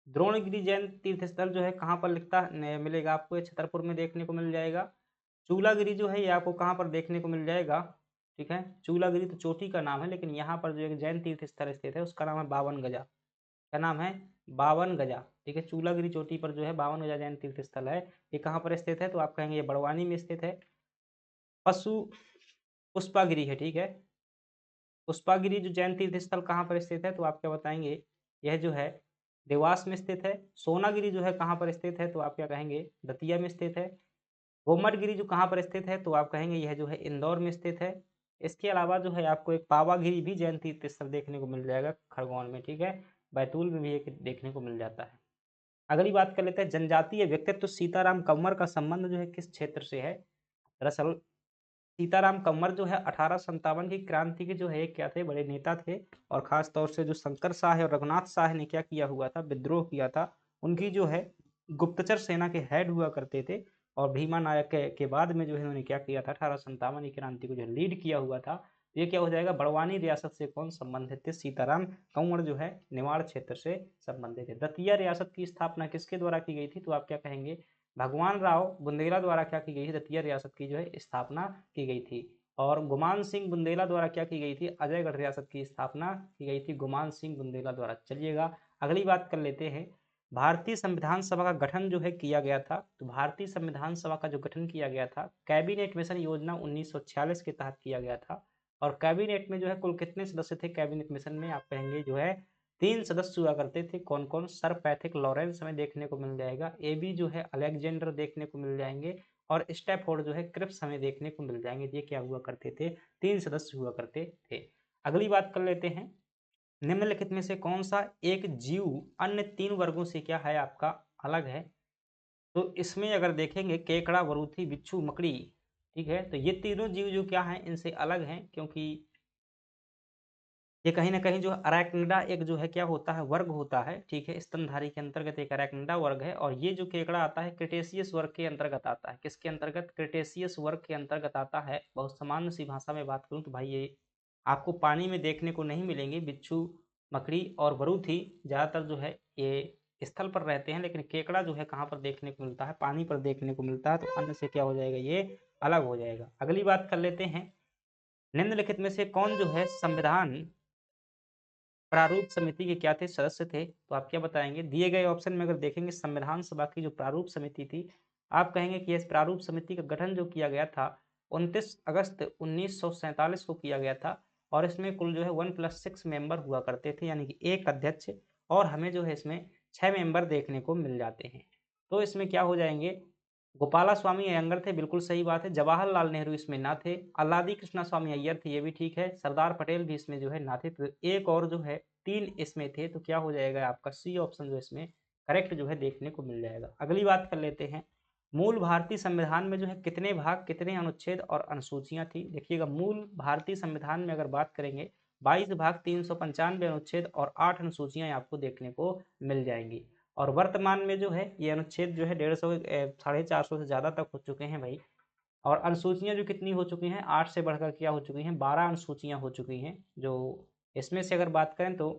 द्रोणगिरी जैन तीर्थ स्थल जो है कहाँ पर मिलेगा आपको? ये छतरपुर में देखने को मिल जाएगा। चूलागिरी जो है ये आपको कहाँ पर देखने को मिल जाएगा? ठीक है, चूलागिरी तो चोटी का नाम है, लेकिन यहाँ पर जो एक जैन तीर्थ स्थल स्थित है उसका नाम है बावन गजा। क्या नाम है? बावन गजा, ठीक है। चूलागिरी चोटी पर जो है बावन गजा जैन तीर्थ स्थल है, ये कहाँ पर स्थित है तो आप कहेंगे ये बड़वानी में स्थित है। पशु पुष्पागिरी है, ठीक है। पुष्पागिरी जो जैन तीर्थ स्थल कहाँ पर स्थित है तो आप क्या बताएंगे? यह जो है देवास में स्थित है। सोनागिरी जो है कहाँ पर स्थित है तो आप क्या कहेंगे? दतिया में स्थित है। गोमटगिरी जो कहाँ पर स्थित है तो आप कहेंगे यह जो है इंदौर में स्थित है। इसके अलावा जो है आपको एक पावागिरी भी जैन तीर्थ स्थल देखने को मिल जाएगा खरगोन में, ठीक है। बैतूल में भी एक देखने को मिल जाता है। अगली बात कर लेते हैं, जनजातीय व्यक्तित्व सीताराम कंवर का संबंध जो है किस क्षेत्र से है? दरअसल सीताराम कंवर जो है 1857 की क्रांति के जो है क्या थे? बड़े नेता थे। और खास तौर से जो शंकर शाह और रघुनाथ शाह ने क्या किया हुआ था? विद्रोह किया था। उनकी जो है गुप्तचर सेना के हेड हुआ करते थे। और भीमा नायक के बाद में जो है उन्होंने क्या किया था? 1857 की क्रांति को जो लीड किया हुआ था। ये क्या हो जाएगा? बड़वानी रियासत से कौन संबंधित थे? सीताराम कंवर जो है निवाड़ क्षेत्र से संबंधित है। दतिया रियासत की स्थापना किसके द्वारा की गई थी तो आप क्या कहेंगे? भगवान राव बुंदेला द्वारा क्या की गई थी? दतिया रियासत की जो है स्थापना की गई थी। और गुमान सिंह बुंदेला द्वारा क्या की गई थी? अजयगढ़ रियासत की स्थापना की गई थी गुमान सिंह बुंदेला द्वारा। चलिएगा अगली बात कर लेते हैं, भारतीय संविधान सभा का गठन जो है किया गया था। तो भारतीय संविधान सभा का जो गठन किया गया था कैबिनेट मिशन योजना 1946 के तहत किया गया था। और कैबिनेट में जो है कुल कितने सदस्य थे कैबिनेट मिशन में? आप कहेंगे जो है 3 सदस्य हुआ करते थे। कौन कौन? सर पैथिक लॉरेंस हमें देखने को मिल जाएगा, ए बी जो है अलेक्जेंडर देखने को मिल जाएंगे, और स्टैफोर्ड जो है क्रिप्स हमें देखने को मिल जाएंगे। ये क्या हुआ करते थे? 3 सदस्य हुआ करते थे। अगली बात कर लेते हैं, निम्नलिखित में से कौन सा एक जीव अन्य 3 वर्गों से क्या है आपका? अलग है। तो इसमें अगर देखेंगे केकड़ा, वरूथी, बिच्छू, मकड़ी, ठीक है। तो ये तीनों जीव जो क्या हैं इनसे अलग हैं, क्योंकि ये कहीं ना कहीं जो अराक्निडा एक जो है क्या होता है? वर्ग होता है, ठीक है। स्तनधारी के अंतर्गत एक अराक्निडा वर्ग है। और ये जो केकड़ा आता है क्रिटेशियस वर्ग के अंतर्गत आता है। किसके अंतर्गत? क्रिटेशियस वर्ग के अंतर्गत आता है। बहुत सामान्य सी भाषा में बात करूं तो भाई ये आपको पानी में देखने को नहीं मिलेंगे। बिच्छू, मकड़ी और बरूथी ज्यादातर जो है ये स्थल पर रहते हैं, लेकिन केकड़ा जो है कहाँ पर देखने को मिलता है? पानी पर देखने को मिलता है। तो अन्य से क्या हो जाएगा? ये अलग हो जाएगा। अगली बात कर लेते हैं, निम्नलिखित में से कौन जो है संविधान प्रारूप समिति के क्या थे? सदस्य थे। तो आप क्या बताएंगे? दिए गए ऑप्शन में अगर देखेंगे संविधान सभा की जो प्रारूप समिति थी, आप कहेंगे कि इस प्रारूप समिति का गठन जो किया गया था 29 अगस्त 1947 को किया गया था। और इसमें कुल जो है 1+6 मेंबर हुआ करते थे, यानी कि एक अध्यक्ष। और हमें जो है इसमें 6 मेंबर देखने को मिल जाते हैं। तो इसमें क्या हो जाएंगे? गोपाला स्वामी अयंगर थे, बिल्कुल सही बात है। जवाहरलाल नेहरू इसमें ना थे। अल्लादी कृष्णा स्वामी अय्यर थे, ये भी ठीक है। सरदार पटेल भी इसमें जो है ना थे। तो एक और जो है 3 इसमें थे। तो क्या हो जाएगा आपका? सी ऑप्शन जो इसमें करेक्ट जो है देखने को मिल जाएगा। अगली बात कर लेते हैं, मूल भारतीय संविधान में जो है कितने भाग, कितने अनुच्छेद और अनुसूचियां थी? देखिएगा मूल भारतीय संविधान में अगर बात करेंगे 22 भाग, 395 अनुच्छेद और 8 अनुसूचियां आपको देखने को मिल जाएंगी। और वर्तमान में जो है ये अनुच्छेद जो है 150 450 से ज़्यादा तक हो चुके हैं भाई। और अनुसूचियां जो कितनी हो चुकी हैं? 8 से बढ़कर क्या हो चुकी हैं? 12 अनुसूचियां हो चुकी हैं। जो इसमें से अगर बात करें तो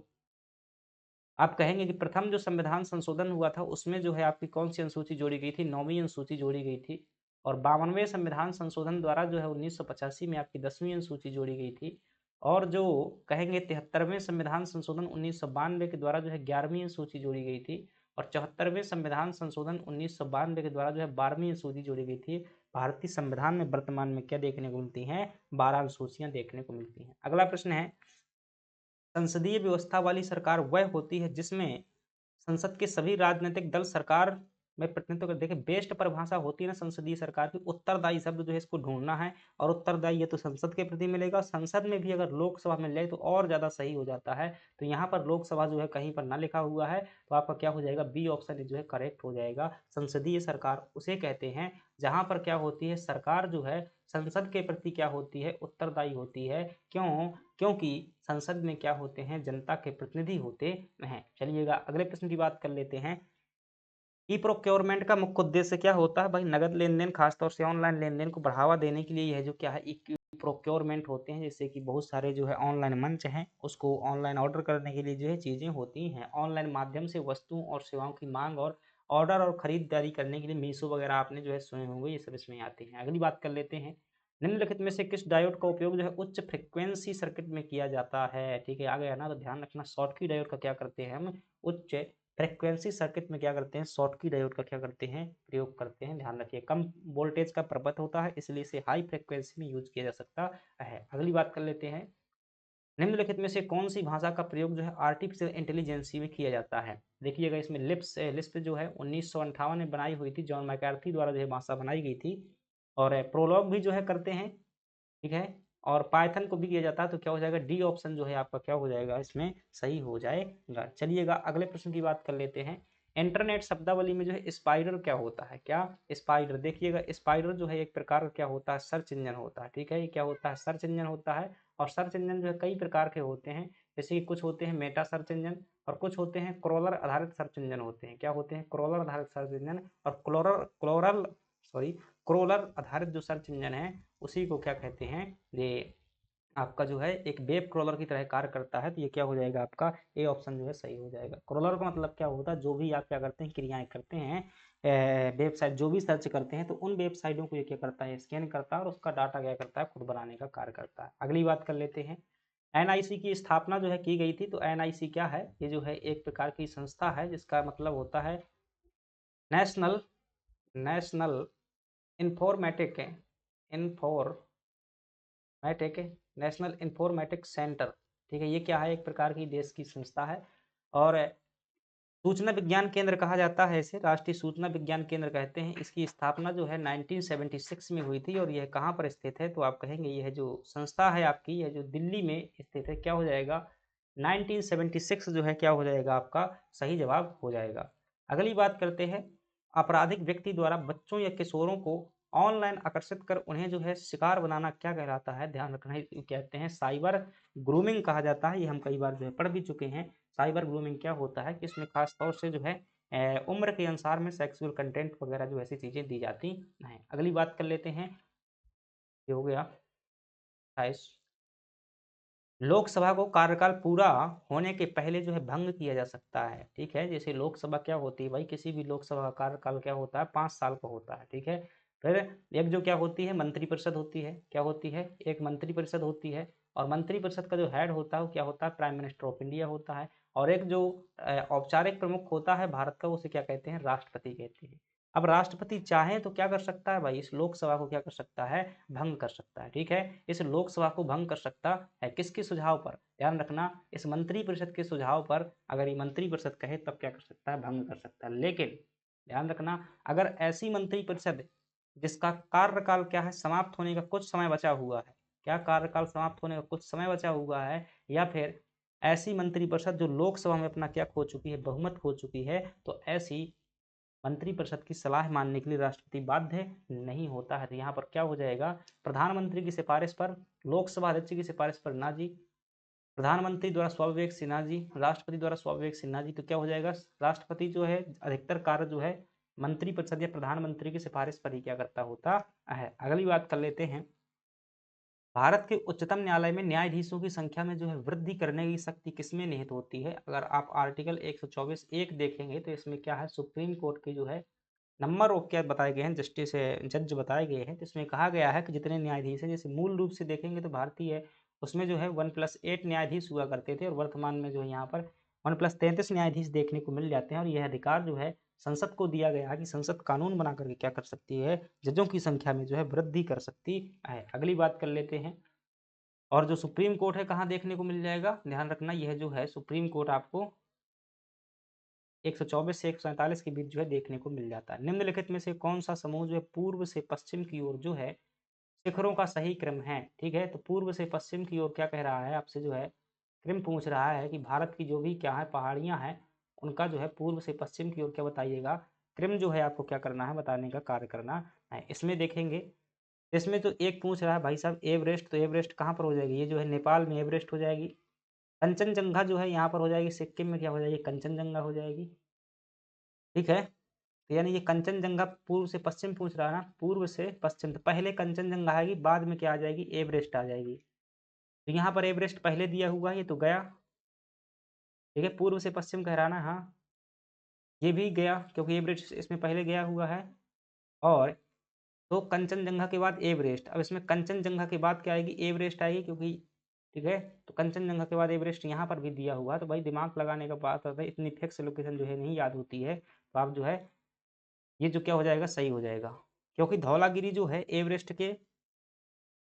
आप कहेंगे कि प्रथम जो संविधान संशोधन हुआ था उसमें जो है आपकी कौन सी अनुसूची जोड़ी गई थी? 9वीं अनुसूची जोड़ी गई थी। और 52वें संविधान संशोधन द्वारा जो है 1985 में आपकी 10वीं अनुसूची जोड़ी गई थी। और जो कहेंगे 73वें संविधान संशोधन 1992 के द्वारा जो है 11वीं सूची जोड़ी गई थी, और 74वें संविधान संशोधन 1992 के द्वारा जो है 12वीं सूची जोड़ी गई थी। भारतीय संविधान में वर्तमान में क्या देखने को मिलती हैं? 12 अनुसूचियां देखने को मिलती हैं। अगला प्रश्न है, संसदीय व्यवस्था वाली सरकार वह होती है जिसमें संसद के सभी राजनीतिक दल सरकार में प्रतिनिधित्व कर। देखिए बेस्ट परिभाषा होती है ना संसदीय सरकार की, उत्तरदायी शब्द जो है इसको ढूंढना है, और उत्तरदायी ये तो संसद के प्रति मिलेगा, संसद में भी अगर लोकसभा मिल जाए तो और ज्यादा सही हो जाता है। तो यहाँ पर लोकसभा जो है कहीं पर ना लिखा हुआ है, तो आपका क्या हो जाएगा? बी ऑप्शन जो है करेक्ट हो जाएगा। संसदीय सरकार उसे कहते हैं जहां पर क्या होती है, सरकार जो है संसद के प्रति क्या होती है? उत्तरदायी होती है। क्यों? क्योंकि संसद में क्या होते हैं? जनता के प्रतिनिधि होते हैं। चलिएगा अगले प्रश्न की बात कर लेते हैं। ई प्रोक्योरमेंट का मुख्य उद्देश्य क्या होता है? भाई नगद लेन देन, खासतौर से ऑनलाइन लेन देन को बढ़ावा देने के लिए यह जो क्या है ई प्रोक्योरमेंट होते हैं, जैसे कि बहुत सारे जो है ऑनलाइन मंच हैं, उसको ऑनलाइन ऑर्डर करने के लिए जो है चीज़ें होती हैं, ऑनलाइन माध्यम से वस्तुओं और सेवाओं की मांग और ऑर्डर और खरीदारी करने के लिए मीशो वगैरह आपने जो है सुने होंगे, ये सब इसमें आते हैं। अगली बात कर लेते हैं, निम्नलिखित में से किस डायोड का उपयोग जो है उच्च फ्रिक्वेंसी सर्किट में किया जाता है? ठीक है, आ गया ना, तो ध्यान रखना, शॉर्टकी डायोड का क्या करते हैं हम? उच्च फ्रिक्वेंसी सर्किट में क्या करते हैं? शॉर्टकी डायोड का क्या करते हैं? प्रयोग करते हैं। ध्यान रखिए, कम वोल्टेज का प्रपत्र होता है, इसलिए इसे हाई फ्रिक्वेंसी में यूज किया जा सकता है। अगली बात कर लेते हैं, निम्नलिखित में से कौन सी भाषा का प्रयोग जो है आर्टिफिशियल इंटेलिजेंसी में किया जाता है? देखिएगा इसमें लिस्प जो है 1958 में बनाई हुई थी, जॉन मैकार्थी द्वारा जो है भाषा बनाई गई थी, और प्रोलॉग भी जो है करते हैं, ठीक है, और पाइथन को भी किया जाता है। तो क्या हो जाएगा? डी ऑप्शन जो है आपका क्या हो जाएगा? इसमें सही हो जाएगा। चलिएगा अगले प्रश्न की बात कर लेते हैं, इंटरनेट शब्दावली में जो है स्पाइडर क्या होता है? क्या स्पाइडर? देखिएगा स्पाइडर जो है एक प्रकार का क्या होता है? सर्च इंजन होता है। ठीक है, ये क्या होता है? सर्च इंजन होता है। और सर्च इंजन जो है कई प्रकार के होते हैं, जैसे कि कुछ होते हैं मेटा सर्च इंजन, और कुछ होते हैं क्रॉलर आधारित सर्च इंजन होते हैं। क्या होते हैं? क्रॉलर आधारित सर्च इंजन, और क्रोलर आधारित जो सर्च इंजन है उसी को क्या कहते हैं? ये आपका जो है एक वेब क्रॉलर की तरह कार्य करता है। तो ये क्या हो जाएगा? आपका ए ऑप्शन जो है सही हो जाएगा। क्रॉलर का मतलब क्या होता है? जो भी आप क्या करते हैं, क्रियाएं करते हैं, वेबसाइट जो भी सर्च करते हैं, तो उन वेबसाइटों को ये क्या करता है? स्कैन करता है, और उसका डाटा क्या करता है? खुद बनाने का कार्य करता है। अगली बात कर लेते हैं, एनआईसी की स्थापना जो है की गई थी। तो एनआईसी क्या है? ये जो है एक प्रकार की संस्था है जिसका मतलब होता है national national informatic informatic national informatic centre. ठीक है, ये क्या है? एक प्रकार की देश की संस्था है, और सूचना विज्ञान केंद्र कहा जाता है इसे, राष्ट्रीय सूचना विज्ञान केंद्र कहते हैं। इसकी स्थापना जो है 1976 में हुई थी, और यह कहाँ पर स्थित है? तो आप कहेंगे यह जो संस्था है आपकी, यह जो दिल्ली में स्थित है, क्या हो जाएगा? 1976 जो है क्या हो जाएगा? आपका सही जवाब हो जाएगा। अगली बात करते हैं, आपराधिक व्यक्ति द्वारा बच्चों या किशोरों को ऑनलाइन आकर्षित कर उन्हें जो है शिकार बनाना क्या कहलाता है? ध्यान रखना है, कहते हैं साइबर ग्रूमिंग कहा जाता है। ये हम कई बार जो है पढ़ भी चुके हैं। साइबर ग्रूमिंग क्या होता है कि इसमें खास तौर से जो है उम्र के अनुसार में सेक्सुअल कंटेंट वगैरह जो ऐसी चीजें दी जाती हैं। अगली बात कर लेते हैं, ये हो गया 28, लोकसभा को कार्यकाल पूरा होने के पहले जो है भंग किया जा सकता है। ठीक है, जैसे लोकसभा क्या होती है भाई, किसी भी लोकसभा का कार्यकाल क्या होता है? 5 साल का होता है। ठीक है, फिर एक जो क्या होती है? मंत्रिपरिषद होती है। क्या होती है? एक मंत्रिपरिषद होती है, और मंत्रिपरिषद का जो हेड होता है वो क्या होता है? प्राइम मिनिस्टर ऑफ इंडिया होता है। और एक जो औपचारिक प्रमुख होता है भारत का, उसे क्या कहते हैं? राष्ट्रपति कहते हैं। अब राष्ट्रपति चाहे तो क्या कर सकता है भाई? इस लोकसभा को क्या कर सकता है? भंग कर सकता है। ठीक है, इस लोकसभा को भंग कर सकता है किसके सुझाव पर? ध्यान रखना, इस मंत्रिपरिषद के सुझाव पर। अगर ये मंत्रिपरिषद कहे तब क्या कर सकता है? भंग कर सकता है। लेकिन ध्यान रखना, अगर ऐसी मंत्रिपरिषद जिसका कार्यकाल क्या है? समाप्त होने का कुछ समय बचा हुआ है, क्या कार्यकाल समाप्त होने का कुछ समय बचा हुआ है, या फिर ऐसी मंत्रिपरिषद जो लोकसभा में अपना क्या खो चुकी है? बहुमत खो चुकी है, तो ऐसी मंत्रिपरिषद की सलाह मानने के लिए राष्ट्रपति बाध्य नहीं होता है। तो यहाँ पर क्या हो जाएगा? प्रधानमंत्री की सिफारिश पर, लोकसभा अध्यक्ष की सिफारिश पर ना जी, प्रधानमंत्री द्वारा स्वाविवेक से ना जी, राष्ट्रपति द्वारा स्वाविवेक से ना जी। तो क्या हो जाएगा? राष्ट्रपति जो है अधिकतर कार्य जो है मंत्रिपरिषद या प्रधानमंत्री की सिफारिश पर ही क्या करता होता है। अगली बात कर लेते हैं, भारत के उच्चतम न्यायालय में न्यायाधीशों की संख्या में जो है वृद्धि करने की शक्ति किसमें निहित होती है? अगर आप आर्टिकल 124(1) देखेंगे तो इसमें क्या है? सुप्रीम कोर्ट की जो है नंबर ऑफ क्या बताए गए हैं? जस्टिस जज बताए गए हैं। तो इसमें कहा गया है कि जितने न्यायाधीश हैं, जैसे मूल रूप से देखेंगे तो भारतीय उसमें जो है 1+8 न्यायाधीश हुआ करते थे और वर्तमान में जो है यहाँ पर 1+33 न्यायाधीश देखने को मिल जाते हैं। और यह अधिकार जो है संसद को दिया गया है कि संसद कानून बना करके क्या कर सकती है, जजों की संख्या में जो है वृद्धि कर सकती है। अगली बात कर लेते हैं। और जो सुप्रीम कोर्ट है कहाँ देखने को मिल जाएगा, ध्यान रखना यह जो है सुप्रीम कोर्ट आपको 124 से 147 के बीच जो है देखने को मिल जाता है। निम्नलिखित में से कौन सा समूह जो है पूर्व से पश्चिम की ओर जो है शिखरों का सही क्रम है। ठीक है, तो पूर्व से पश्चिम की ओर क्या कह रहा है आपसे, जो है क्रम पूछ रहा है कि भारत की जो भी क्या है पहाड़ियां हैं उनका जो है पूर्व से पश्चिम की ओर क्या बताइएगा, क्रम जो है आपको क्या करना है बताने का कार्य करना है। इसमें देखेंगे, इसमें तो एक पूछ रहा है भाई साहब एवरेस्ट, तो एवरेस्ट कहाँ पर हो जाएगी, ये जो है नेपाल में एवरेस्ट हो जाएगी। कंचनजंगा जो है यहाँ पर हो जाएगी, सिक्किम में क्या हो जाएगी, कंचनजंगा हो जाएगी। ठीक है, तो यानी ये कंचनजंगा पूर्व से पश्चिम पूछ रहा है ना, पूर्व से पश्चिम, तो पहले कंचनजंगा आएगी, बाद में क्या आ जाएगी, एवरेस्ट आ जाएगी। तो यहाँ पर एवरेस्ट पहले दिया हुआ है, ये तो गया। ठीक है, पूर्व से पश्चिम कह रहा ना, हाँ ये भी गया क्योंकि एवरेस्ट इसमें पहले गया हुआ है। और तो कंचनजंगा के बाद एवरेस्ट, अब इसमें कंचनजंगा के बाद क्या आएगी, एवरेस्ट आएगी, क्योंकि ठीक है, तो कंचनजंगा के बाद एवरेस्ट यहाँ पर भी दिया हुआ है। तो भाई दिमाग लगाने का बात होता है, इतनी फिक्स लोकेशन जो है नहीं याद होती है, तो आप जो है ये जो क्या हो जाएगा, सही हो जाएगा। क्योंकि धौलागिरी जो है एवरेस्ट के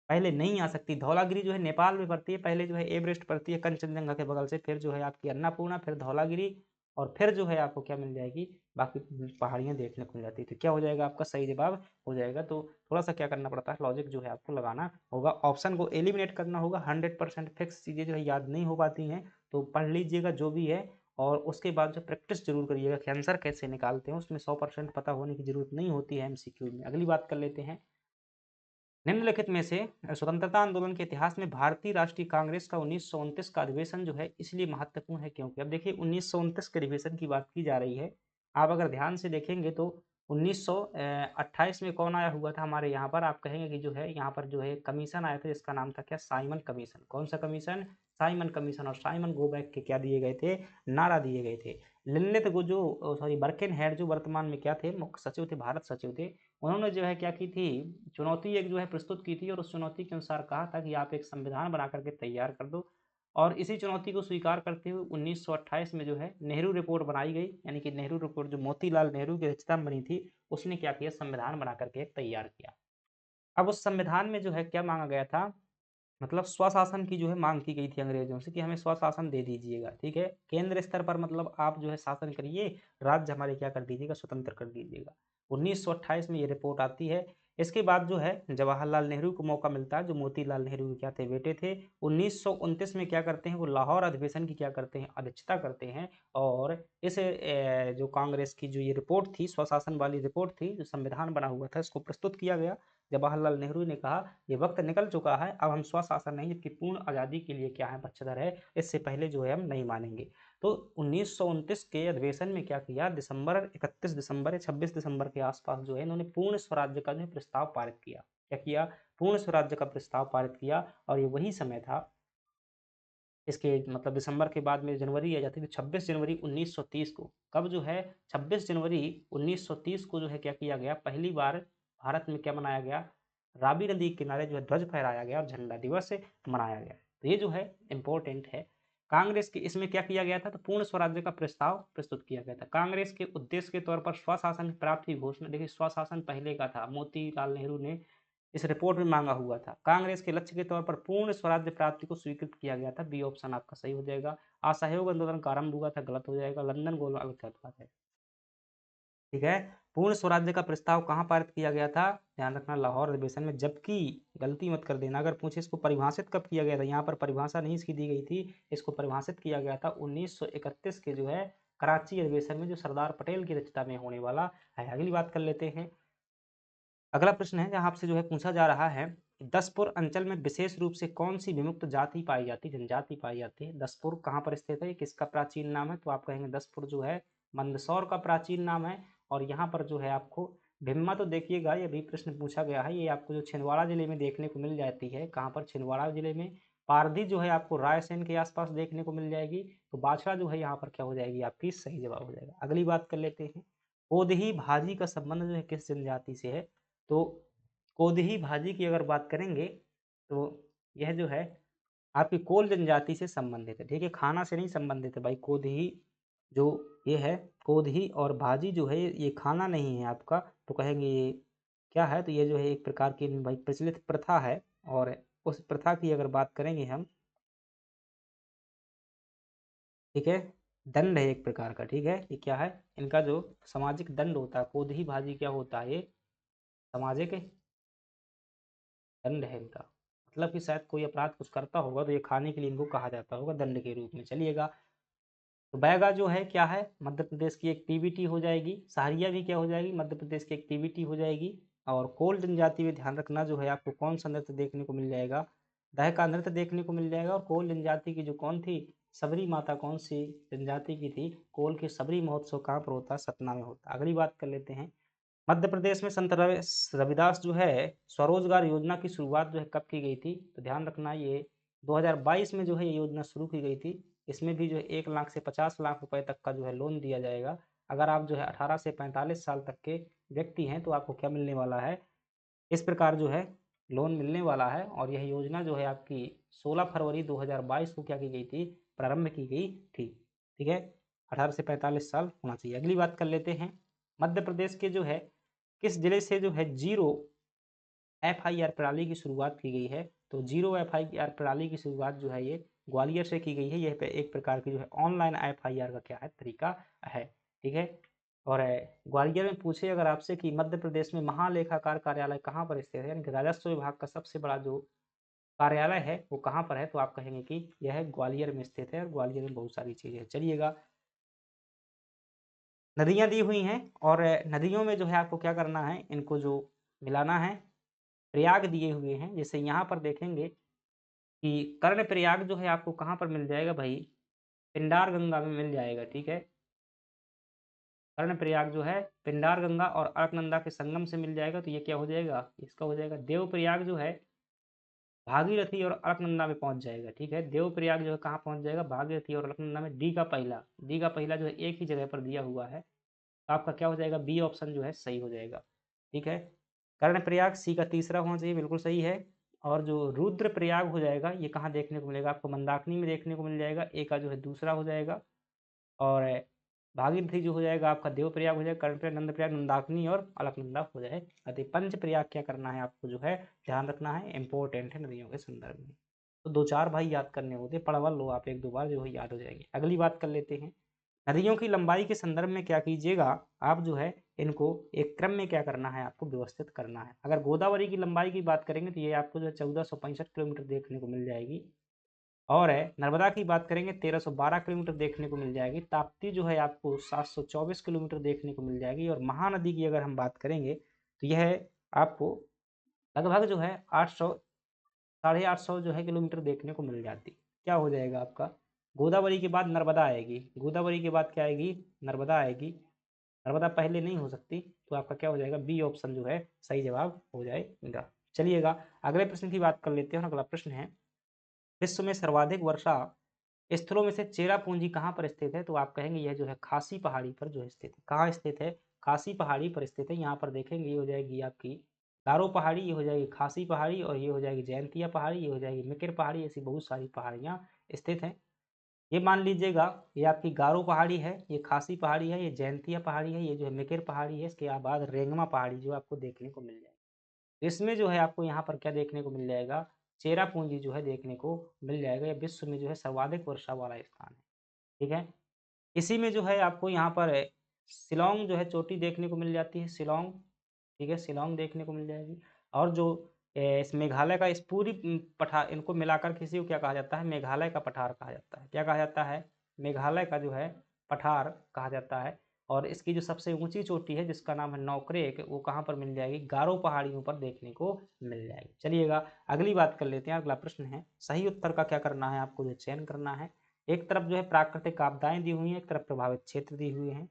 पहले नहीं आ सकती, धौलागिरी जो है नेपाल में पड़ती है, पहले जो है एवरेस्ट पड़ती है कंचनजंगा के बगल से, फिर जो है आपकी अन्नपूर्णा, फिर धौलागिरी, और फिर जो है आपको क्या मिल जाएगी, बाकी पहाड़ियाँ देखने को मिल जाती है। तो क्या हो जाएगा आपका सही जवाब हो जाएगा। तो थोड़ा सा क्या करना पड़ता है, लॉजिक जो है आपको लगाना होगा, ऑप्शन को एलिमिनेट करना होगा। 100% फिक्स चीज़ें जो है याद नहीं हो पाती हैं, तो पढ़ लीजिएगा जो भी है, और उसके बाद जो प्रैक्टिस जरूर करिएगा कि आंसर कैसे निकालते हैं, उसमें 100% पता होने की जरूरत नहीं होती है एमसीक्यू में। अगली बात कर लेते हैं। निम्नलिखित में से स्वतंत्रता आंदोलन के इतिहास में भारतीय राष्ट्रीय कांग्रेस का 1929 का अधिवेशन जो है इसलिए महत्वपूर्ण है क्योंकि, अब देखिए 1929 के अधिवेशन की बात की जा रही है। आप अगर ध्यान से देखेंगे तो 1928 में कौन आया हुआ था हमारे यहाँ पर, आप कहेंगे कि जो है यहाँ पर जो है कमीशन आया था जिसका नाम था क्या, साइमन कमीशन। कौन सा कमीशन, साइमन कमीशन। और साइमन गोबैक के क्या दिए गए थे, नारा दिए गए थे। लिन्नेत गो जो सॉरी बर्किनहेड जो वर्तमान में क्या थे, मुख्य सचिव थे, भारत सचिव थे, उन्होंने जो है क्या की थी, चुनौती एक जो है प्रस्तुत की थी, और उस चुनौती के अनुसार कहा था कि आप एक संविधान बना करके तैयार कर दो। और इसी चुनौती को स्वीकार करते हुए 1928 में जो है नेहरू रिपोर्ट बनाई गई, यानी कि नेहरू रिपोर्ट जो मोतीलाल नेहरू की अध्यक्षता में बनी थी, उसने क्या किया, संविधान बना करके तैयार किया। अब उस संविधान में जो है क्या मांगा गया था, मतलब स्वशासन की जो है मांग की गई थी अंग्रेजों से कि हमें स्वशासन दे दीजिएगा। ठीक है, केंद्र स्तर पर मतलब आप जो है शासन करिए, राज्य हमारे क्या कर दीजिएगा, स्वतंत्र कर दीजिएगा। 1928 में ये रिपोर्ट आती है। इसके बाद जो है जवाहरलाल नेहरू को मौका मिलता है, जो मोतीलाल नेहरू के क्या थे, बेटे थे। 1929 में क्या करते हैं, वो लाहौर अधिवेशन की क्या करते हैं, अध्यक्षता करते हैं। और इस जो कांग्रेस की जो ये रिपोर्ट थी, स्वशासन वाली रिपोर्ट थी, जो संविधान बना हुआ था, इसको प्रस्तुत किया गया। जवाहरलाल नेहरू ने कहा ये वक्त निकल चुका है, अब हम स्वशासन नहीं जबकि पूर्ण आज़ादी के लिए क्या है पक्षधर है, इससे पहले जो है हम नहीं मानेंगे। तो 1929 के अधिवेशन में क्या किया, दिसंबर 31 दिसंबर या 26 दिसंबर के आसपास जो है इन्होंने पूर्ण स्वराज्य का जो है प्रस्ताव पारित किया। क्या किया, पूर्ण स्वराज्य का प्रस्ताव पारित किया। और ये वही समय था, इसके मतलब दिसंबर के बाद में जनवरी आ जाती थी, 26 जनवरी 1930 को, कब जो है 26 जनवरी 1930 को जो है क्या किया गया, पहली बार भारत में क्या मनाया गया, राबी नदी के किनारे जो है ध्वज फहराया गया और झंडा दिवस मनाया गया। तो ये जो है इंपॉर्टेंट है। कांग्रेस के इसमें क्या किया गया था, तो पूर्ण स्वराज्य का प्रस्ताव प्रस्तुत किया गया था। कांग्रेस के उद्देश्य के तौर पर स्वशासन प्राप्त की घोषणा, देखिए स्वशासन पहले का था, मोतीलाल नेहरू ने इस रिपोर्ट में मांगा हुआ था। कांग्रेस के लक्ष्य के तौर पर पूर्ण स्वराज्य प्राप्ति को स्वीकृत किया गया था, बी ऑप्शन आपका सही हो जाएगा। असहयोग आंदोलन का आरंभ हुआ था, गलत हो जाएगा। लंदन गोलमाल गलत बात है। ठीक है, पूर्ण स्वराज्य का प्रस्ताव कहाँ पारित किया गया था, ध्यान रखना, लाहौर अधिवेशन में। जबकि गलती मत कर देना, अगर पूछे इसको परिभाषित कब किया गया था, यहाँ पर परिभाषा नहीं इसकी दी गई थी, इसको परिभाषित किया गया था 1931 के जो है कराची अधिवेशन में, जो सरदार पटेल की अध्यक्षता में होने वाला है। अगली बात कर लेते हैं। अगला प्रश्न है जहाँ आपसे जो है पूछा जा रहा है, दसपुर अंचल में विशेष रूप से कौन सी विमुक्त जाति पाई जाती, जनजाति पाई जाती है। दसपुर कहाँ पर स्थित है, किसका प्राचीन नाम है, तो आप कहेंगे दसपुर जो है मंदसौर का प्राचीन नाम है। और यहाँ पर जो है आपको भिम्मा, तो देखिएगा ये भी प्रश्न पूछा गया है, ये आपको जो छिंदवाड़ा जिले में देखने को मिल जाती है। कहाँ पर, छिंदवाड़ा जिले में। पारधी जो है आपको रायसेन के आसपास देखने को मिल जाएगी। तो बाछड़ा जो है यहाँ पर क्या हो जाएगी, आपकी सही जवाब हो जाएगा। अगली बात कर लेते हैं। ओदही भाजी का संबंध जो है किस जनजाति से है, तो कोदही भाजी की अगर बात करेंगे तो यह जो है आपकी कोल जनजाति से संबंधित है। ठीक है, खाना से नहीं संबंधित है भाई। कोदही जो ये है, कोदही और भाजी जो है ये खाना नहीं है आपका, तो कहेंगे ये क्या है, तो ये जो है एक प्रकार की भाई प्रचलित प्रथा है। और उस प्रथा की अगर बात करेंगे हम, ठीक है, दंड है एक प्रकार का। ठीक है, ये क्या है, इनका जो सामाजिक दंड होता है, कोदही भाजी क्या होता है, ये सामाजिक दंड है इनका। मतलब कि शायद कोई अपराध कुछ करता होगा तो ये खाने के लिए इनको कहा जाता होगा दंड के रूप में। चलिएगा, तो बैगा जो है क्या है, मध्य प्रदेश की एक्टिविटी हो जाएगी। सहरिया भी क्या हो जाएगी, मध्य प्रदेश की एक्टिविटी हो जाएगी। और कोल जनजाति में ध्यान रखना जो है आपको कौन सा नृत्य देखने को मिल जाएगा, दह का नृत्य देखने को मिल जाएगा। और कोल जनजाति की जो कौन थी, सबरी माता, कौन सी जनजाति की थी, कोल के सबरी महोत्सव कहाँ पर होता है, सतना में होता है। अगली बात कर लेते हैं, मध्य प्रदेश में संत रविदास जो है स्वरोजगार योजना की शुरुआत जो है कब की गई थी, तो ध्यान रखना ये 2022 में जो है ये योजना शुरू की गई थी। इसमें भी जो है 1 लाख से 50 लाख रुपए तक का जो है लोन दिया जाएगा। अगर आप जो है 18 से 45 साल तक के व्यक्ति हैं तो आपको क्या मिलने वाला है, इस प्रकार जो है लोन मिलने वाला है। और यह योजना जो है आपकी 16 फरवरी 2022 को क्या की गई थी, प्रारंभ की गई थी। ठीक है, 18 से 45 साल होना चाहिए। अगली बात कर लेते हैं, मध्य प्रदेश के जो है किस जिले से जो है जीरो एफआईआर प्रणाली की शुरुआत की गई है, तो जीरो एफआईआर प्रणाली की शुरुआत जो है ये ग्वालियर से की गई है। यह एक प्रकार की जो है ऑनलाइन एफआईआर का क्या है, तरीका है। ठीक है, और ग्वालियर में पूछे अगर आपसे कि मध्य प्रदेश में महालेखाकार कार्यालय कहाँ पर स्थित है, यानी कि राजस्व विभाग का सबसे बड़ा जो कार्यालय है वो कहाँ पर है, तो आप कहेंगे कि यह ग्वालियर में स्थित है। और ग्वालियर में बहुत सारी चीजें हैं। चलिएगा, नदियां दी हुई हैं और नदियों में जो है आपको क्या करना है, इनको जो मिलाना है। प्रयाग दिए हुए हैं, जैसे यहाँ पर देखेंगे कि कर्ण प्रयाग जो है आपको कहाँ पर मिल जाएगा भाई, पिंडार गंगा में मिल जाएगा। ठीक है, कर्ण प्रयाग जो है पिंडार गंगा और अलकनंदा के संगम से मिल जाएगा, तो ये क्या हो जाएगा, इसका हो जाएगा। देव प्रयाग जो है भागीरथी और अलकनंदा में पहुंच जाएगा। ठीक है, देव प्रयाग जो है कहाँ पहुंच जाएगा, भागीरथी और अलकनंदा में। डी का पहला जो है एक ही जगह पर दिया हुआ है, तो आपका क्या हो जाएगा, बी ऑप्शन जो है सही हो जाएगा। ठीक है, कर्णप्रयाग सी का तीसरा होना चाहिए, बिल्कुल सही है। और जो रुद्र प्रयाग हो जाएगा ये कहाँ देखने को मिलेगा, आपको मंदाकिनी में देखने को मिल जाएगा, ए का जो है दूसरा हो जाएगा। और भागीरथी जो हो जाएगा आपका देव प्रयाग हो जाएगा, कर्णप्रयाग, नंद प्रयाग, मंदाकिनी और अलकनंदा हो जाएगा। अतः पंच प्रयाग क्या करना है आपको जो है ध्यान रखना है, इंपॉर्टेंट है नदियों के संदर्भ में। तो दो चार भाई याद करने होते, पढ़वा लो आप एक दो बार, जो है याद हो जाएंगे। अगली बात कर लेते हैं, नदियों की लंबाई के संदर्भ में क्या कीजिएगा, आप जो है इनको एक क्रम में क्या करना है, आपको व्यवस्थित करना है। अगर गोदावरी की लंबाई की बात करेंगे तो ये आपको जो है 1465 किलोमीटर देखने को मिल जाएगी। और है नर्मदा की बात करेंगे 1312 किलोमीटर देखने को मिल जाएगी। ताप्ती जो है आपको 724 किलोमीटर देखने को मिल जाएगी। और महानदी की अगर हम बात करेंगे तो यह आपको लगभग जो है 800 850 जो है किलोमीटर देखने को मिल जाती। क्या हो जाएगा आपका, गोदावरी के बाद नर्मदा आएगी, गोदावरी के बाद क्या आएगी, नर्मदा आएगी। नर्मदा पहले नहीं हो सकती, तो आपका क्या हो जाएगा, बी ऑप्शन जो है सही जवाब हो जाएगा। चलिएगा, अगले प्रश्न की बात कर लेते हैं। अगला प्रश्न है, विश्व में सर्वाधिक वर्षा स्थलों में से चेरापूंजी कहाँ पर स्थित है, तो आप कहेंगे यह जो है खासी पहाड़ी पर जो स्थित है। कहाँ स्थित है, खासी पहाड़ी पर स्थित है। यहाँ पर देखेंगे ये हो जाएगी आपकी गारो पहाड़ी, ये हो जाएगी खासी पहाड़ी, और ये हो जाएगी जयंतिया पहाड़ी, ये हो जाएगी मिकिर पहाड़ी। ऐसी बहुत सारी पहाड़ियाँ स्थित हैं। ये मान लीजिएगा, ये आपकी गारो पहाड़ी है, ये खासी पहाड़ी है, ये जयंतिया पहाड़ी है, ये जो है मिकिर पहाड़ी है। इसके बाद रेंगमा पहाड़ी जो आपको देखने को मिल जाएगी। इसमें जो है आपको यहाँ पर क्या देखने को मिल जाएगा, चेरापूंजी जो है देखने को मिल जाएगा। ये विश्व में जो है सर्वाधिक वर्षा वाला स्थान है। ठीक है, इसी में जो है आपको यहाँ पर शिलोंग जो है चोटी देखने को मिल जाती है, शिलोंग। ठीक है, शिलोंग देखने को मिल जाएगी। और जो इस मेघालय का इस पूरी पठार, इनको मिलाकर किसी को क्या कहा जाता है, मेघालय का पठार कहा जाता है। क्या कहा जाता है, मेघालय का जो है पठार कहा जाता है। और इसकी जो सबसे ऊंची चोटी है जिसका नाम है नौकरेक, वो कहाँ पर मिल जाएगी, गारो पहाड़ियों पर देखने को मिल जाएगी। चलिएगा, अगली बात कर लेते हैं। अगला प्रश्न है, सही उत्तर का क्या करना है, आपको जो चयन करना है। एक तरफ जो है प्राकृतिक आपदाएं दी हुई हैं, एक तरफ प्रभावित क्षेत्र दिए हुए हैं।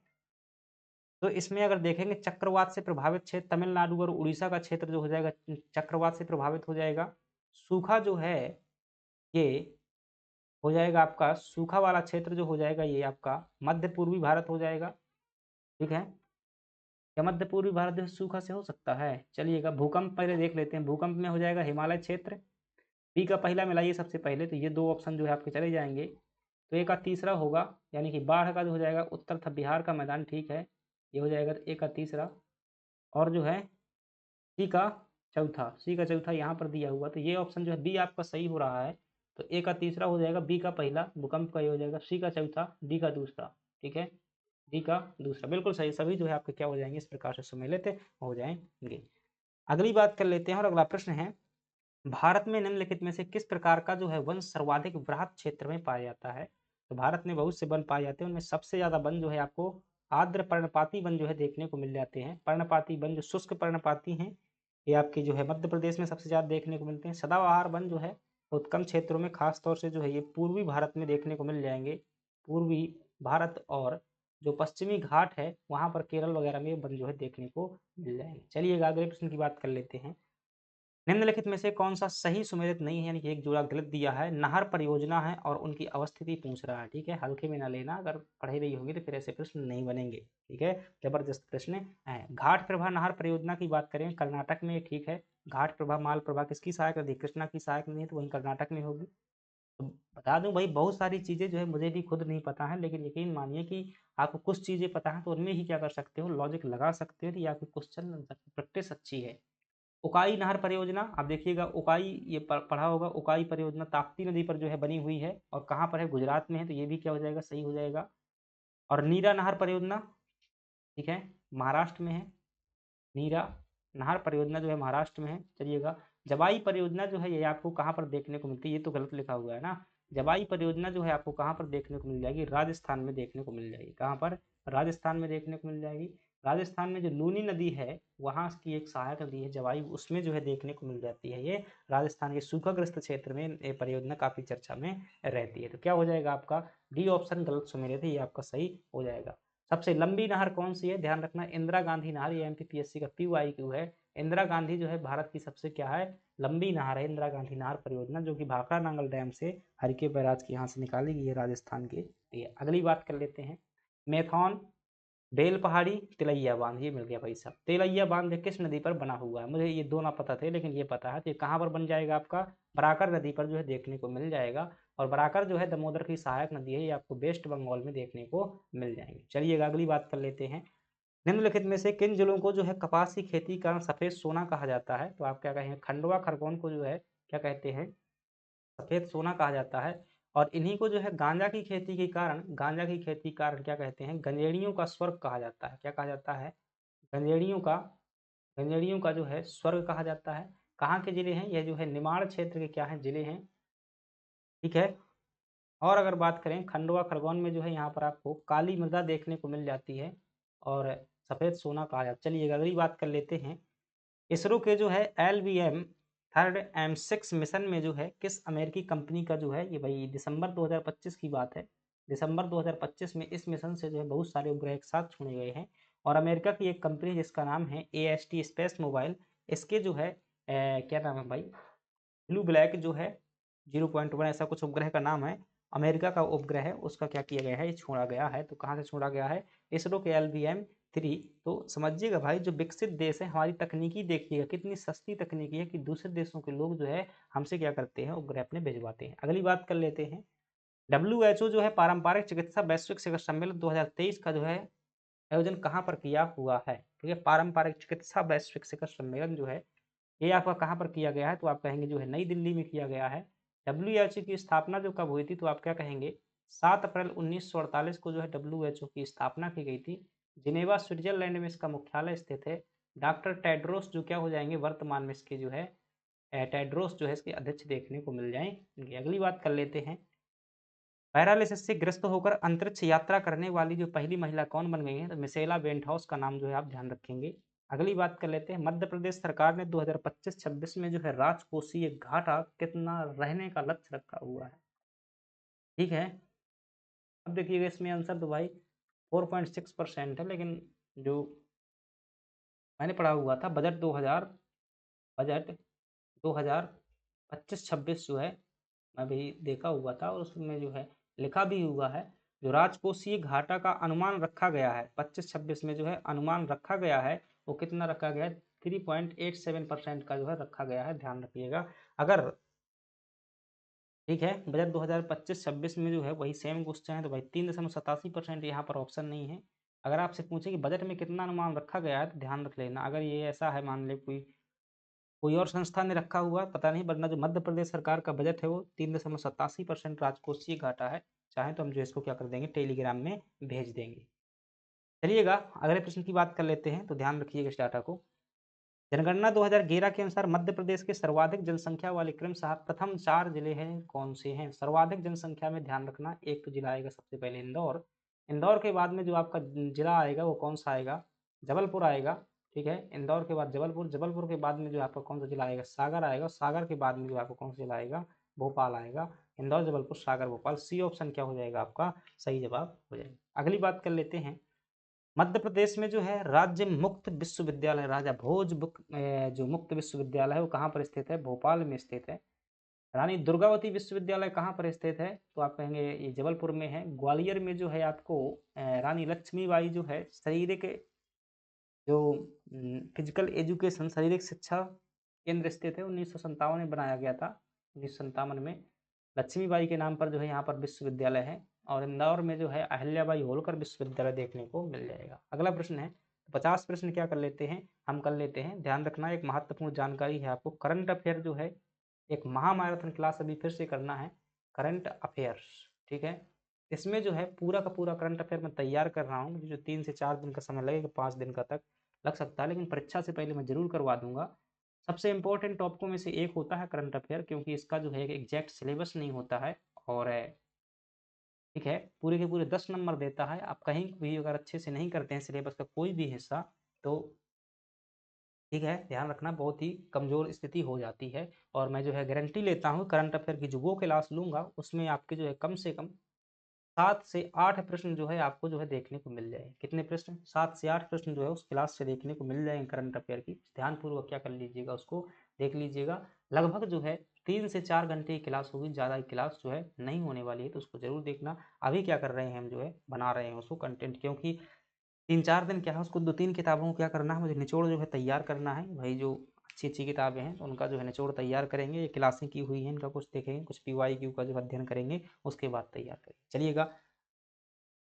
तो इसमें अगर देखेंगे चक्रवात से प्रभावित क्षेत्र तमिलनाडु और उड़ीसा का क्षेत्र जो हो जाएगा चक्रवात से प्रभावित हो जाएगा। सूखा जो है ये हो जाएगा आपका, सूखा वाला क्षेत्र जो हो जाएगा ये आपका मध्य पूर्वी भारत हो जाएगा। ठीक है, क्या मध्य पूर्वी भारत जो सूखा से हो सकता है। चलिएगा, भूकंप पहले देख लेते हैं। भूकंप में हो जाएगा हिमालय क्षेत्र, बी का पहला मिलाइए सबसे पहले, तो ये 2 ऑप्शन जो है आपके चले जाएंगे। तो ए का तीसरा होगा, यानी कि बाढ़ का जो हो जाएगा उत्तर था बिहार का मैदान, ठीक है, ये हो जाएगा ए का तीसरा। और जो है सी का चौथा, सी का चौथा यहाँ पर दिया हुआ, तो ये ऑप्शन जो है बी आपका सही हो रहा है। तो ए का तीसरा हो जाएगा, बी का पहला भूकंप का ये हो जाएगा, सी का चौथा, डी का दूसरा, ठीक है, डी का दूसरा बिल्कुल सही। सभी जो है आपके क्या हो जाएंगे, इस प्रकार से सम्मिलित हो जाएंगे। अगली बात कर लेते हैं और अगला प्रश्न है, भारत में निम्नलिखित में से किस प्रकार का जो है वन सर्वाधिक वृहद क्षेत्र में पाया जाता है। तो भारत में बहुत से वन पाए जाते हैं, उनमें सबसे ज्यादा वन जो है आपको आर्द्र पर्णपाती वन जो है देखने को मिल जाते हैं। पर्णपाती वन जो शुष्क पर्णपाती हैं, ये आपके जो है मध्य प्रदेश में सबसे ज्यादा देखने को मिलते हैं। सदाबहार वन जो है बहुत कम क्षेत्रों में, खास तौर से जो है ये पूर्वी भारत में देखने को मिल जाएंगे। पूर्वी भारत और जो पश्चिमी घाट है वहां पर केरल वगैरह में वन जो है देखने को मिल जाएंगे। चलिए अगले प्रश्न की बात कर लेते हैं। निम्नलिखित में से कौन सा सही सुमेलित नहीं है, यानी कि एक जोड़ा गलत दिया है। नहर परियोजना है और उनकी अवस्थिति पूछ रहा है, ठीक है, हल्के में ना लेना, अगर पढ़े रही होगी तो फिर ऐसे प्रश्न नहीं बनेंगे, ठीक है, जबरदस्त प्रश्न है। घाट प्रभा नहर परियोजना की बात करें कर्नाटक में, ठीक है, घाट प्रभा माल प्रभा किसकी सहायक नदी, कृष्णा की सहायक नदी है, तो वही कर्नाटक में होगी। तो बता दूं भाई, बहुत सारी चीजें जो है मुझे भी खुद नहीं पता है, लेकिन यकीन मानिए कि आपको कुछ चीजें पता है तो उनमें ही क्या कर सकते हो, लॉजिक लगा सकते हो, या फिर क्वेश्चन प्रैक्टिस अच्छी है। उकाई नहर परियोजना, आप देखिएगा उकाई, ये पढ़ा होगा, उकाई परियोजना ताप्ती नदी पर जो है बनी हुई है और कहाँ पर है, गुजरात में है, तो ये भी क्या हो जाएगा, सही हो जाएगा। और नीरा नहर परियोजना, ठीक है, महाराष्ट्र में है। नीरा नहर परियोजना जो है महाराष्ट्र में है। चलिएगा, जवाई परियोजना जो है ये आपको कहाँ पर देखने को मिलती है, ये तो गलत लिखा हुआ है ना। जवाई परियोजना जो है आपको कहाँ पर देखने को मिल जाएगी, राजस्थान में देखने को मिल जाएगी। कहाँ पर, राजस्थान में देखने को मिल जाएगी। राजस्थान में जो लूनी नदी है वहाँ की एक सहायक नदी है जवाई, उसमें जो है देखने को मिल जाती है ये। राजस्थान के सूखाग्रस्त क्षेत्र में ये परियोजना काफी चर्चा में रहती है। तो क्या हो जाएगा आपका, डी ऑप्शन गलत सुमेलित है, ये आपका सही हो जाएगा। सबसे लंबी नहर कौन सी है, ध्यान रखना, इंदिरा गांधी नहर, ये एमपीपीएससी का PYQ है। इंदिरा गांधी जो है भारत की सबसे क्या है, लंबी नहर है, इंदिरा गांधी नहर परियोजना, जो कि भाखड़ा नांगल डैम से हरिके बैराज के यहाँ से निकाली गई है राजस्थान के लिए। अगली बात कर लेते हैं, मैथॉन बेल पहाड़ी तिलैया बांध, ये मिल गया भाई साहब। तिलैया बांध किस नदी पर बना हुआ है, मुझे ये दो ना पता थे लेकिन ये पता है, तो ये कहाँ पर बन जाएगा आपका, बराकर नदी पर जो है देखने को मिल जाएगा। और बराकर जो है दामोदर की सहायक नदी है, ये आपको वेस्ट बंगाल में देखने को मिल जाएंगे। चलिए अगली बात कर लेते हैं, निम्नलिखित में से किन जिलों को जो है कपास की खेती के कारण सफेद सोना कहा जाता है। तो आप क्या कहेंगे, खंडवा खरगोन को जो है क्या कहते हैं, सफेद सोना कहा जाता है। और इन्हीं को जो है गांजा की खेती के कारण, गांजा की खेती के कारण क्या कहते हैं, गंजेड़ियों का स्वर्ग कहा जाता है। क्या कहा जाता है, गंजेड़ियों का, गंजेड़ियों का जो है स्वर्ग कहा जाता है। कहाँ के जिले हैं, यह जो है निमाड़ क्षेत्र के क्या है, जिले हैं, ठीक है। और अगर बात करें खंडवा खरगोन में जो है यहाँ पर आपको काली मृदा देखने को मिल जाती है और सफेद सोना कहा जाता है। चलिए अगली बात कर लेते हैं, इसरो के जो है LVM थर्ड M6 मिशन में जो है किस अमेरिकी कंपनी का जो है, ये भाई दिसंबर 2025 की बात है, दिसंबर 2025 में इस मिशन से जो है बहुत सारे उपग्रह एक साथ छोड़े गए हैं। और अमेरिका की एक कंपनी जिसका नाम है AST स्पेस मोबाइल, इसके जो है क्या नाम है भाई, ब्लू ब्लैक जो है 0.1 ऐसा कुछ उपग्रह का नाम है, अमेरिका का उपग्रह है, उसका क्या किया गया है, ये छोड़ा गया है। तो कहाँ से छोड़ा गया है, इसरो के LVM 3। तो समझिएगा भाई, जो विकसित देश है, हमारी तकनीकी देखिएगा कितनी सस्ती तकनीकी है कि दूसरे देशों के लोग जो है हमसे क्या करते हैं, उपग्रह अपने भिजवाते हैं। अगली बात कर लेते हैं, WHO जो है पारंपरिक चिकित्सा वैश्विक शिखर सम्मेलन 2023 का जो है आयोजन कहाँ पर किया हुआ है, ठीक है, पारंपरिक चिकित्सा वैश्विक शिखर सम्मेलन जो है ये आपका कहाँ पर किया गया है, तो आप कहेंगे जो है नई दिल्ली में किया गया है। WHO की स्थापना जो कब हुई थी, तो आप क्या कहेंगे, 7 अप्रैल 1948 को जो है WHO की स्थापना की गई थी। जिनेवा स्विट्जरलैंड में इसका मुख्यालय स्थित है। डॉक्टर टेड्रोस जो क्या हो जाएंगे, वर्तमान में इसके जो है टेड्रोस जो है इसके अध्यक्ष देखने को मिल जाएंगे। अगली बात कर लेते हैं, पैरालिसिस से ग्रस्त होकर अंतरिक्ष यात्रा करने वाली जो पहली महिला कौन बन गई है, तो मिसेला वेंटहाउस का नाम जो है आप ध्यान रखेंगे। अगली बात कर लेते हैं, मध्य प्रदेश सरकार ने 2025-26 में जो है राजकोषीय घाटा कितना रहने का लक्ष्य रखा हुआ है, ठीक है। अब देखिएगा इसमें आंसर तो भाई 4.6% है, लेकिन जो मैंने पढ़ा हुआ था बजट 2025-26 जो है मैं भी देखा हुआ था, और उसमें जो है लिखा भी हुआ है, जो राजकोषीय घाटा का अनुमान रखा गया है 25-26 में जो है अनुमान रखा गया है, वो कितना रखा गया है, 3.87% का जो है रखा गया है, ध्यान रखिएगा। अगर ठीक है। बजट 2025-26 में जो है वही सेम क्वेश्चन है, तो भाई 3.87% यहाँ पर ऑप्शन नहीं है। अगर आपसे पूछे कि बजट में कितना अनुमान रखा गया है तो ध्यान रख लेना, अगर ये ऐसा है मान ले कोई कोई और संस्था ने रखा हुआ पता नहीं, वरना जो मध्य प्रदेश सरकार का बजट है वो 3.87% राजकोषीय घाटा है। चाहे तो हम जो इसको क्या कर देंगे, टेलीग्राम में भेज देंगे। चलिएगा अगले प्रश्न की बात कर लेते हैं, तो ध्यान रखिएगा इस डाटा को। जनगणना 2011 के अनुसार मध्य प्रदेश के सर्वाधिक जनसंख्या वाले क्रमशः प्रथम 4 जिले हैं कौन से हैं? सर्वाधिक जनसंख्या में ध्यान रखना, एक तो जिला आएगा सबसे पहले इंदौर। इंदौर के बाद में जो आपका जिला आएगा वो कौन सा आएगा? जबलपुर आएगा। ठीक है, इंदौर के बाद जबलपुर, जबलपुर के बाद में जो आपका कौन सा जिला आएगा? सागर आएगा। सागर के बाद में जो आपका कौन सा जिला आएगा? भोपाल आएगा। इंदौर, जबलपुर, सागर, भोपाल, सी ऑप्शन क्या हो जाएगा आपका? सही जवाब हो जाएगा। अगली बात कर लेते हैं, मध्य प्रदेश में जो है राज्य मुक्त विश्वविद्यालय राजा भोज जो मुक्त विश्वविद्यालय है वो कहाँ पर स्थित है? भोपाल में स्थित है। रानी दुर्गावती विश्वविद्यालय कहाँ पर स्थित है? तो आप कहेंगे ये जबलपुर में है। ग्वालियर में जो है आपको रानी लक्ष्मीबाई जो है शारीरिक जो फिजिकल एजुकेशन शारीरिक शिक्षा केंद्र स्थित है, 1957 में बनाया गया था। 1957 में लक्ष्मीबाई के नाम पर जो है यहाँ पर विश्वविद्यालय है। और इंदौर में जो है अहिल्याबाई होलकर विश्वविद्यालय देखने को मिल जाएगा। अगला प्रश्न है, 50 प्रश्न क्या कर लेते हैं, हम कर लेते हैं। ध्यान रखना, एक महत्वपूर्ण जानकारी है आपको, करंट अफेयर जो है एक महामाराथन क्लास अभी फिर से करना है, करंट अफेयर्स। ठीक है, इसमें जो है पूरा का पूरा करंट अफेयर मैं तैयार कर रहा हूँ। मुझे जो 3 से 4 दिन का समय लगेगा, 5 दिन का तक लग सकता है, लेकिन परीक्षा से पहले मैं जरूर करवा दूंगा। सबसे इंपॉर्टेंट टॉपिकों में से एक होता है करंट अफेयर, क्योंकि इसका जो है एक एग्जैक्ट सिलेबस नहीं होता है। और ठीक है, पूरे के पूरे 10 नंबर देता है। आप कहीं भी अगर अच्छे से नहीं करते हैं सिलेबस का कोई भी हिस्सा, तो ठीक है, ध्यान रखना बहुत ही कमजोर स्थिति हो जाती है। और मैं जो है गारंटी लेता हूँ करंट अफेयर की जो वो क्लास लूंगा उसमें आपके जो है कम से कम 7 से 8 प्रश्न जो है आपको जो है देखने को मिल जाएंगे। कितने प्रश्न? 7 से 8 प्रश्न जो है उस क्लास से देखने को मिल जाएंगे करंट अफेयर की। ध्यानपूर्वक क्या कर लीजिएगा, उसको देख लीजिएगा। लगभग जो है 3 से 4 घंटे की क्लास होगी, ज़्यादा क्लास जो है नहीं होने वाली है, तो उसको जरूर देखना। अभी क्या कर रहे हैं हम, जो है बना रहे हैं उसको कंटेंट, क्योंकि 3-4 दिन क्या है उसको 2-3 किताबों को क्या करना है, मुझे निचोड़ जो है तैयार करना है भाई। जो अच्छी अच्छी किताबें हैं तो उनका जो है निचोड़ तैयार करेंगे। ये क्लासें की हुई हैं, इनका कुछ देखेंगे, कुछ PYQ का जो अध्ययन करेंगे, उसके बाद तैयार करेंगे। चलिएगा,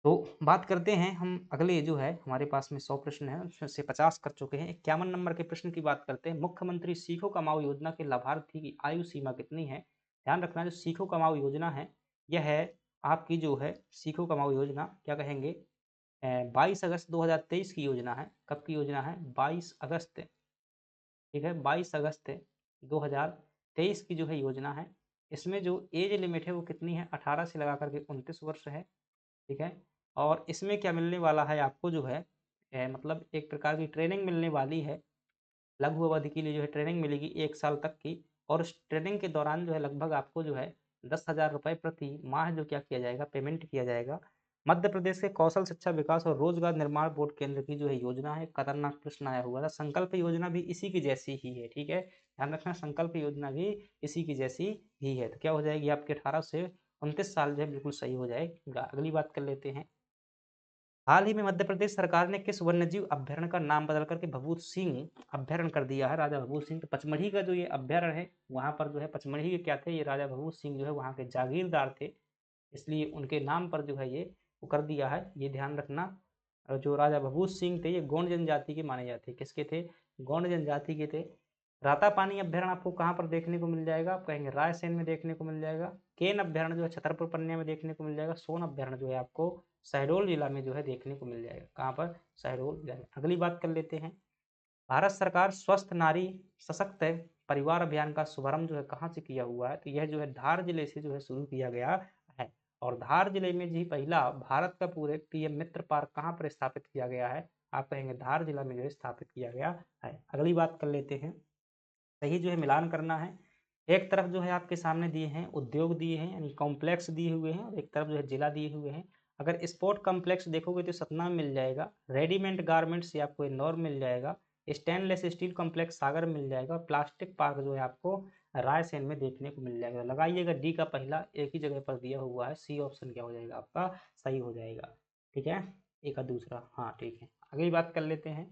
तो बात करते हैं हम अगले जो है हमारे पास में 100 प्रश्न है, उसमें से 50 कर चुके हैं। 51 नंबर के प्रश्न की बात करते हैं। मुख्यमंत्री सीखो कमाओ योजना के लाभार्थी की आयु सीमा कितनी है? ध्यान रखना, जो सीखो कमाओ योजना है यह है आपकी जो है सीखो कमाओ योजना क्या कहेंगे, 22 अगस्त 2023 की योजना है। कब की योजना है? 22 अगस्त। ठीक है, 22 अगस्त 2023 की जो है योजना है। इसमें जो एज लिमिट है वो कितनी है? 18 से लगा करके 29 वर्ष है। ठीक है, और इसमें क्या मिलने वाला है आपको, जो है मतलब एक प्रकार की ट्रेनिंग मिलने वाली है। लघु अवधि के लिए जो है ट्रेनिंग मिलेगी 1 साल तक की। और उस ट्रेनिंग के दौरान जो है लगभग आपको जो है 10,000 रुपये प्रति माह जो क्या किया जाएगा, पेमेंट किया जाएगा। मध्य प्रदेश के कौशल शिक्षा विकास और रोजगार निर्माण बोर्ड केंद्र की जो है योजना है। खतरनाक प्रश्न आया हुआ था। संकल्प योजना भी इसी की जैसी ही है। ठीक है, ध्यान रखना, संकल्प योजना भी इसी की जैसी ही है। तो क्या हो जाएगी आपके 18 से 29 साल जो है बिल्कुल सही हो जाएगा। अगली बात कर लेते हैं, हाल ही में मध्य प्रदेश सरकार ने किस वन्यजीव अभ्यारण्य का नाम बदल करके भभूत सिंह अभ्यारण्य कर दिया है? राजा भभूत सिंह। तो पचमढ़ी का जो ये अभ्यारण्य है वहाँ पर जो है, पचमढ़ी के क्या थे, ये राजा भभूत सिंह जो है वहाँ के जागीरदार थे, इसलिए उनके नाम पर जो है ये वो कर दिया है, ये ध्यान रखना। और जो राजा भभूत सिंह थे ये गोंड जनजाति के माने जाते, किसके थे? गोंड जनजाति के थे। रातापानी अभ्यारण्य आपको कहाँ पर देखने को मिल जाएगा? आप कहेंगे रायसेन में देखने को मिल जाएगा। केन अभ्यारण्य जो है छतरपुर पन्ना में देखने को मिल जाएगा। सोन अभ्यारण्य जो है आपको शहडोल जिला में जो है देखने को मिल जाएगा। कहाँ पर? शहडोल जिला में। अगली बात कर लेते हैं, भारत सरकार स्वस्थ नारी सशक्त परिवार अभियान का शुभारंभ जो है कहाँ से किया हुआ है? तो यह जो है धार जिले से जो है शुरू किया गया है। और धार जिले में जी पहला भारत का पूरे पीएम मित्र पार्क कहाँ पर स्थापित किया गया है? आप कहेंगे धार जिला में जो है स्थापित किया गया है। अगली बात कर लेते हैं, सही जो है मिलान करना है। एक तरफ जो है आपके सामने दिए हैं उद्योग दिए हैं, यानी कॉम्प्लेक्स दिए हुए हैं, और एक तरफ जो है जिला दिए हुए हैं। अगर स्पोर्ट कॉम्प्लेक्स देखोगे तो सतना में मिल जाएगा। रेडीमेड गारमेंट्स से आपको इंदौर मिल जाएगा। स्टेनलेस स्टील कॉम्प्लेक्स सागर में मिल जाएगा। प्लास्टिक पार्क जो है आपको रायसेन में देखने को मिल जाएगा। लगाइएगा, डी का पहला एक ही जगह पर दिया हुआ है, सी ऑप्शन क्या हो जाएगा आपका? सही हो जाएगा। ठीक है, एक का दूसरा, हाँ ठीक है। अगली बात कर लेते हैं,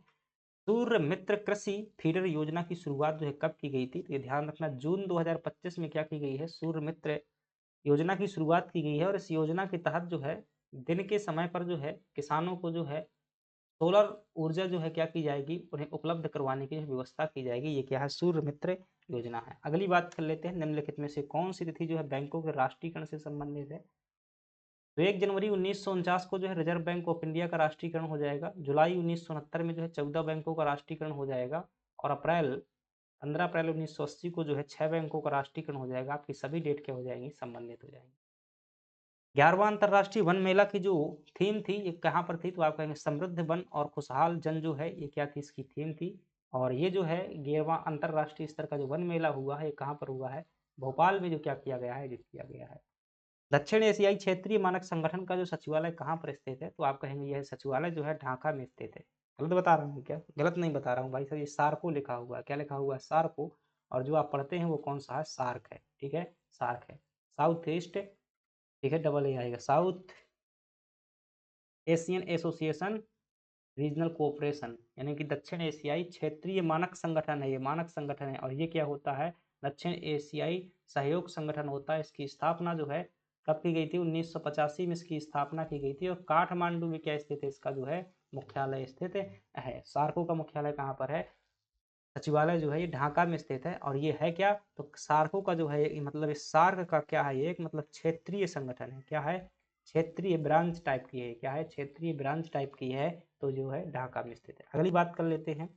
सूर्य मित्र कृषि फीडर योजना की शुरुआत जो है कब की गई थी? तो ये ध्यान रखना, जून 2025 में क्या की गई है? सूर्य मित्र योजना की शुरुआत की गई है और इस योजना के तहत जो है दिन के समय पर जो है किसानों को जो है सोलर ऊर्जा जो है क्या की जाएगी, उन्हें उपलब्ध करवाने की व्यवस्था की जाएगी। ये क्या है, सूर्य मित्र योजना है। अगली बात कर लेते हैं, निम्नलिखित में से कौन सी तिथि जो है बैंकों के राष्ट्रीयकरण से संबंधित है। तो 1 जनवरी 1949 को जो है रिजर्व बैंक ऑफ इंडिया का राष्ट्रीयकरण हो जाएगा। जुलाई 1969 में जो है 14 बैंकों का राष्ट्रीयकरण हो जाएगा और 15 अप्रैल 1980 को जो है 6 बैंकों का राष्ट्रीयकरण हो जाएगा। आपकी सभी डेट क्या हो जाएंगी, संबंधित हो जाएंगी। 11वां अंतर्राष्ट्रीय वन मेला की जो थीम थी ये कहाँ पर थी, तो आप कहेंगे समृद्ध वन और खुशहाल जन जो है ये क्या थी, इसकी थीम थी। और ये जो है 11वां अंतर्राष्ट्रीय स्तर का जो वन मेला हुआ है ये कहाँ पर हुआ है, भोपाल में जो क्या किया गया है, आयोजित किया गया है। दक्षिण एशियाई क्षेत्रीय मानक संगठन का जो सचिवालय कहाँ पर स्थित है, तो आप कहेंगे यह सचिवालय जो है ढाका में स्थित है। गलत बता रहा हूँ क्या, गलत नहीं बता रहा हूँ भाई साहब, ये सार्को लिखा हुआ है। क्या लिखा हुआ है, सार्को। और जो आप पढ़ते हैं वो कौन सा है, सार्क है। ठीक है, सार्क है, साउथ ईस्ट, ठीक है, डबल ए आएगा, south Asian association regional cooperation, यानी कि दक्षिण एशियाई क्षेत्रीय मानक संगठन है, ये मानक संगठन है। और ये क्या होता है, दक्षिण एशियाई सहयोग संगठन होता है। इसकी स्थापना जो है कब की गई थी, 1985 में इसकी स्थापना की गई थी। और काठमांडू में क्या स्थित है, इसका जो है मुख्यालय स्थित है। सार्को का मुख्यालय कहाँ पर है, सचिवालय जो है ये ढाका में स्थित है। और ये है क्या, तो सार्को का जो है मतलब इस सार्क का क्या है, ये एक मतलब क्षेत्रीय संगठन है। क्या है, क्षेत्रीय ब्रांच टाइप की है। क्या है, क्षेत्रीय ब्रांच टाइप की है, तो जो है ढाका में स्थित है। अगली बात कर लेते हैं,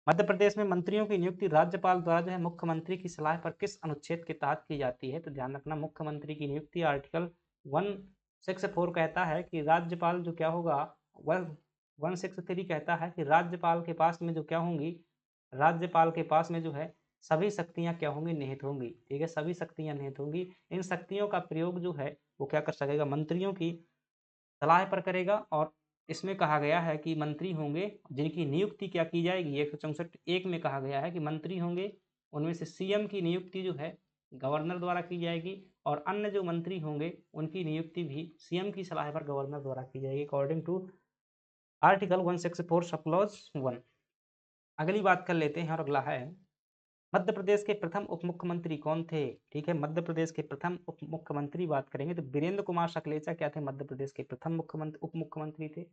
मध्य प्रदेश में मंत्रियों की नियुक्ति राज्यपाल द्वारा जो है मुख्यमंत्री की सलाह पर किस अनुच्छेद के तहत की जाती है, तो ध्यान रखना मुख्यमंत्री की नियुक्ति आर्टिकल 164 कहता है कि राज्यपाल जो क्या होगा, 163 कहता है कि राज्यपाल के पास में जो क्या होंगी, राज्यपाल के पास में जो है सभी शक्तियां क्या होंगी, निहित होंगी। ठीक है, सभी शक्तियां निहित होंगी। इन शक्तियों का प्रयोग जो है वो क्या कर सकेगा, मंत्रियों की सलाह पर करेगा। और इसमें कहा गया है कि मंत्री होंगे जिनकी नियुक्ति क्या की जाएगी, 164(1) में कहा गया है कि मंत्री होंगे उनमें से सीएम की नियुक्ति जो है गवर्नर द्वारा की जाएगी, और अन्य जो मंत्री होंगे उनकी नियुक्ति भी सीएम की सलाह पर गवर्नर द्वारा की जाएगी, according to article 164 sub clause 1। अगली बात कर लेते हैं और अगला है, मध्य प्रदेश के प्रथम उप मुख्यमंत्री कौन थे। ठीक है, मध्य प्रदेश के प्रथम उप मुख्यमंत्री बात करेंगे तो वीरेंद्र कुमार सकलेचा क्या थे, मध्य प्रदेश के प्रथम मुख्यमंत्री उप मुख्यमंत्री थे।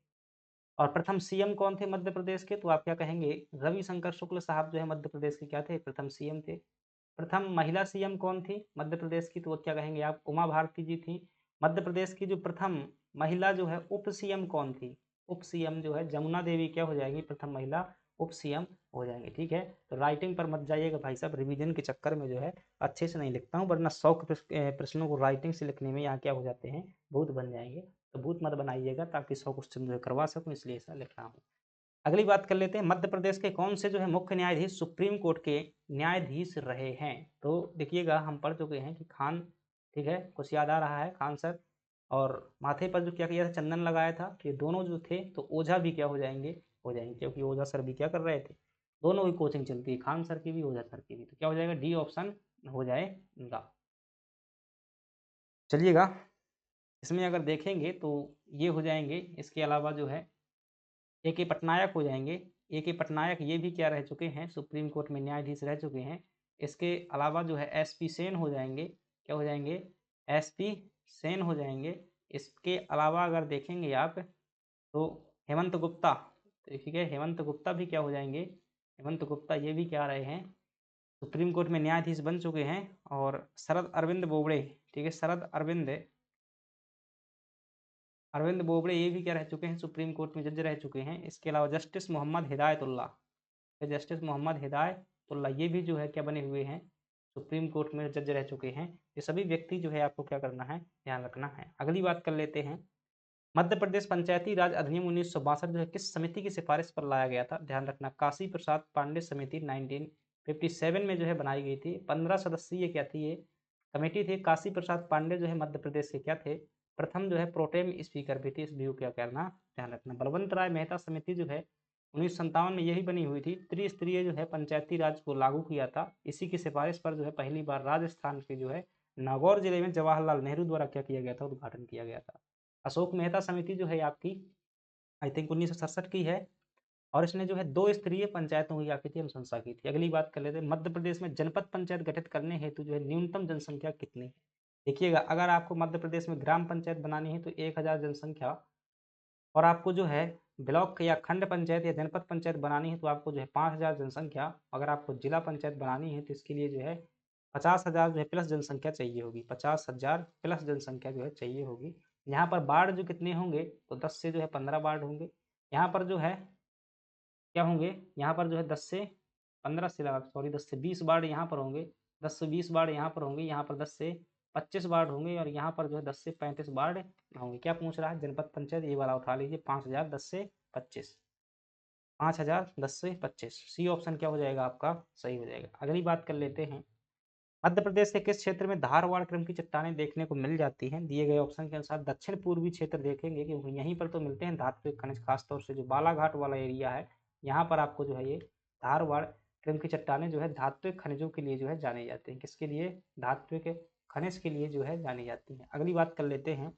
और प्रथम सीएम कौन थे मध्य प्रदेश के, तो आप क्या कहेंगे, रविशंकर शुक्ल साहब जो है मध्य प्रदेश के क्या थे, प्रथम सीएम थे। प्रथम महिला सीएम कौन थी मध्य प्रदेश की, तो वो क्या कहेंगे आप, उमा भारती जी थी। मध्य प्रदेश की जो प्रथम महिला जो है उप सीएम कौन थी, उप सीएम जो है जमुना देवी क्या हो जाएगी, प्रथम महिला उप सीएम हो जाएंगे। ठीक है, तो राइटिंग पर मत जाइएगा भाई साहब, रिवीजन के चक्कर में जो है अच्छे से नहीं लिखता हूँ, वरना 100 प्रश्नों को राइटिंग से लिखने में यहाँ क्या हो जाते हैं, भूत बन जाएंगे। तो भूत मत बनाइएगा, ताकि 100 क्वेश्चन जो है करवा सकूँ, इसलिए ऐसा लिख रहा हूँ। अगली बात कर लेते हैं, मध्य प्रदेश के कौन से जो है मुख्य न्यायाधीश सुप्रीम कोर्ट के न्यायाधीश रहे हैं। तो देखिएगा हम पढ़ चुके हैं कि खान, ठीक है, कुछ याद आ रहा है, खान सर। और माथे पर जो क्या किया था, चंदन लगाया था। ये दोनों जो थे तो ओझा भी क्या हो जाएंगे, हो जाएंगे, क्योंकि ओझा सर भी क्या कर रहे थे, दोनों की कोचिंग चलती है, खान सर की भी ओझा सर की भी। तो क्या हो जाएगा, डी ऑप्शन हो जाएगा। चलिएगा, इसमें अगर देखेंगे तो ये हो जाएंगे। इसके अलावा जो है ए पटनायक हो जाएंगे। ए पटनायक ये भी क्या रह चुके हैं, सुप्रीम कोर्ट में न्यायाधीश रह चुके हैं। इसके अलावा जो है एसपी सेन हो जाएंगे, क्या हो जाएंगे, एसपी सेन हो जाएंगे। इसके अलावा अगर देखेंगे आप तो हेमंत गुप्ता, तो ठीक है, हेमंत गुप्ता भी क्या हो जाएंगे, हेमंत गुप्ता ये भी क्या रहे हैं, सुप्रीम कोर्ट में न्यायाधीश बन चुके हैं। और शरद अरविंद बोबड़े, ठीक है, शरद अरविंद अरविंद बोबड़े ये भी क्या रह चुके हैं, सुप्रीम कोर्ट में जज रह चुके हैं। इसके अलावा जस्टिस मोहम्मद हिदायतुल्लाह, जस्टिस मोहम्मद हिदायतुल्लाह ये भी जो है क्या बने हुए हैं, सुप्रीम कोर्ट में जज रह चुके हैं। ये सभी व्यक्ति जो है आपको क्या करना है, ध्यान रखना है। अगली बात कर लेते हैं, मध्य प्रदेश पंचायती राज अधिनियम 1962 जो है किस समिति की सिफारिश पर लाया गया था, ध्यान रखना, काशी प्रसाद पांडे समिति 1957 में जो है बनाई गई थी। 15 सदस्यीय क्या थी ये कमेटी थी। काशी प्रसाद पांडे जो है मध्य प्रदेश के क्या थे, प्रथम जो है प्रोटेम स्पीकर भी थे। इस व्यू क्या करना, ध्यान रखना। बलवंत राय मेहता समिति जो है 1957 में यही बनी हुई थी। त्रिस्तरीय जो है पंचायती राज को लागू किया था। इसी की सिफारिश पर जो है पहली बार राजस्थान के जो है नागौर जिले में जवाहरलाल नेहरू द्वारा क्या किया गया था, उद्घाटन किया गया था। अशोक मेहता समिति जो है आपकी आई थिंक 1967 की है। और इसने जो है 2 स्तरीय पंचायतों की क्या की थी, अनुशंसा की थी। अगली बात कर लेते हैं, मध्य प्रदेश में जनपद पंचायत गठित करने हेतु जो है न्यूनतम जनसंख्या कितनी है। देखिएगा, अगर आपको मध्य प्रदेश में ग्राम पंचायत बनानी है तो 1000 जनसंख्या, और आपको जो है ब्लॉक या खंड पंचायत या जनपद पंचायत बनानी है तो आपको जो है 5000 जनसंख्या। अगर आपको जिला पंचायत बनानी है तो इसके लिए जो है 50,000 जो है प्लस जनसंख्या चाहिए होगी, 50,000 प्लस जनसंख्या जो है चाहिए होगी। यहाँ पर वार्ड जो कितने होंगे तो 10 से जो है 15 वार्ड होंगे। यहाँ पर जो है क्या होंगे, यहाँ पर जो है 10 से 15 से लगा, सॉरी 10 से 20 वार्ड यहाँ पर होंगे, 10 से 20 वार्ड यहाँ पर होंगे, यहाँ पर 10 से 25 वार्ड होंगे, और यहाँ पर जो है 10 से 35 वार्ड होंगे। क्या पूछ रहा है, जनपद पंचायत, ये वाला उठा लीजिए, 5000 10 से 25, 5000 10 से 25, सी ऑप्शन क्या हो जाएगा आपका, सही हो जाएगा। अगली बात कर लेते हैं, मध्य प्रदेश के किस क्षेत्र में धारवाड़ क्रम की चट्टानें देखने को मिल जाती हैं। दिए गए ऑप्शन के अनुसार दक्षिण पूर्वी क्षेत्र देखेंगे क्योंकि यहीं पर तो मिलते हैं धात्विक खनिज, खासतौर से जो बालाघाट वाला एरिया है, यहाँ पर आपको जो है ये धारवाड़ क्रम की चट्टानें जो है धात्विक खनिजों के लिए जो है जाने जाते हैं। किसके लिए, धात्विक खनिज के लिए जो है जानी जाती है। अगली बात कर लेते हैं,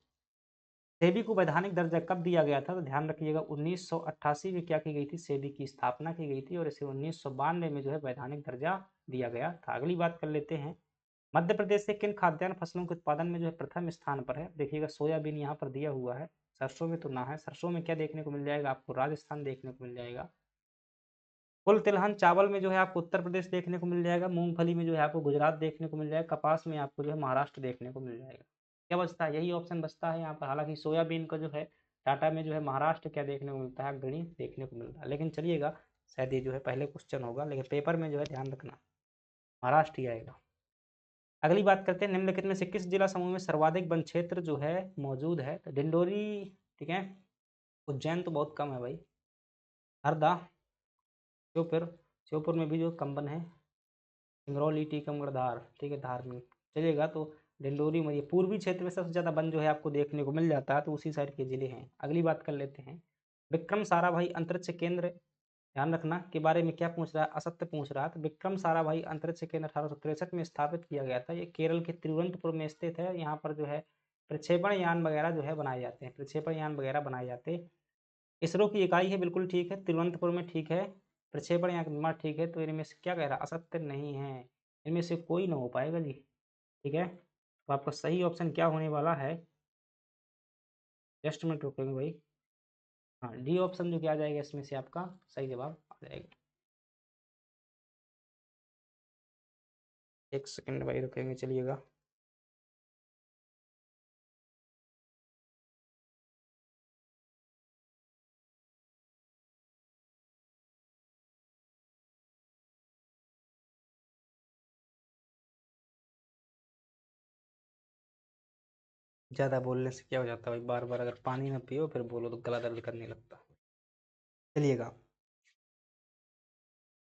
सेबी को वैधानिक दर्जा कब दिया गया था, तो ध्यान रखिएगा 1988 में क्या की गई थी, सेबी की स्थापना की गई थी, और इसे 1992 में जो है वैधानिक दर्जा दिया गया था। अगली बात कर लेते हैं, मध्य प्रदेश से किन खाद्यान्न फसलों के उत्पादन में जो है प्रथम स्थान पर है। देखिएगा सोयाबीन यहाँ पर दिया हुआ है, सरसों में तो ना है, सरसों में क्या देखने को मिल जाएगा आपको, राजस्थान देखने को मिल जाएगा। कुल तिलहन चावल में जो है आपको उत्तर प्रदेश देखने को मिल जाएगा, मूंगफली में जो है आपको गुजरात देखने को मिल जाएगा, कपास में आपको जो है महाराष्ट्र देखने को मिल जाएगा। क्या बचता है, यही ऑप्शन बचता है यहाँ पर। हालांकि सोयाबीन का जो है डाटा में जो है महाराष्ट्र क्या देखने को मिलता है, अग्रणी देखने को मिलता है, लेकिन चलिएगा शायद ये जो है पहले क्वेश्चन होगा, लेकिन पेपर में जो है ध्यान रखना महाराष्ट्र ही आएगा। अगली बात करते हैं, निम्नलिखित में से किस जिला समूह में सर्वाधिक वन क्षेत्र जो है मौजूद है, तो डिंडोरी, ठीक है, उज्जैन तो बहुत कम है भाई, हरदा, श्योपुर, श्योपुर में भी जो कम वन है, सिंगरौली, टीकमगढ़, धार, ठीक है, धार में चलेगा तो डिंडोरी में। ये पूर्वी क्षेत्र में सबसे ज़्यादा वन जो है आपको देखने को मिल जाता है, तो उसी साइड के जिले हैं। अगली बात कर लेते हैं, विक्रम साराभाई अंतरिक्ष केंद्र, ध्यान रखना के बारे में क्या पूछ रहा है, असत्य पूछ रहा है। तो विक्रम साराभाई अंतरिक्ष केंद्र 1863 में स्थापित किया गया था। ये केरल के तिरुवनंतपुर में स्थित है। यहाँ पर जो है प्रक्षेपण यान वगैरह जो है बनाए जाते हैं, प्रक्षेपण यान वगैरह बनाए जाते हैं। इसरो की इकाई है, बिल्कुल ठीक है, तिरुवनंतपुर में ठीक है, प्रक्षेपण यान का निर्माण ठीक है। तो इनमें से क्या कह रहा है, असत्य नहीं है, इनमें से कोई ना हो पाएगा जी, ठीक है। तो आपका सही ऑप्शन क्या होने वाला है, जस्ट मिनट रुकेंगे भाई, हाँ डी ऑप्शन जो क्या आ जाएगा इसमें से आपका सही जवाब आ जाएगा। एक सेकंड भाई रुकेंगे, चलिएगा। ज़्यादा बोलने से क्या हो जाता है भाई, बार बार अगर पानी ना पियो फिर बोलो तो गला दर्द करने लगता है। चलिएगा,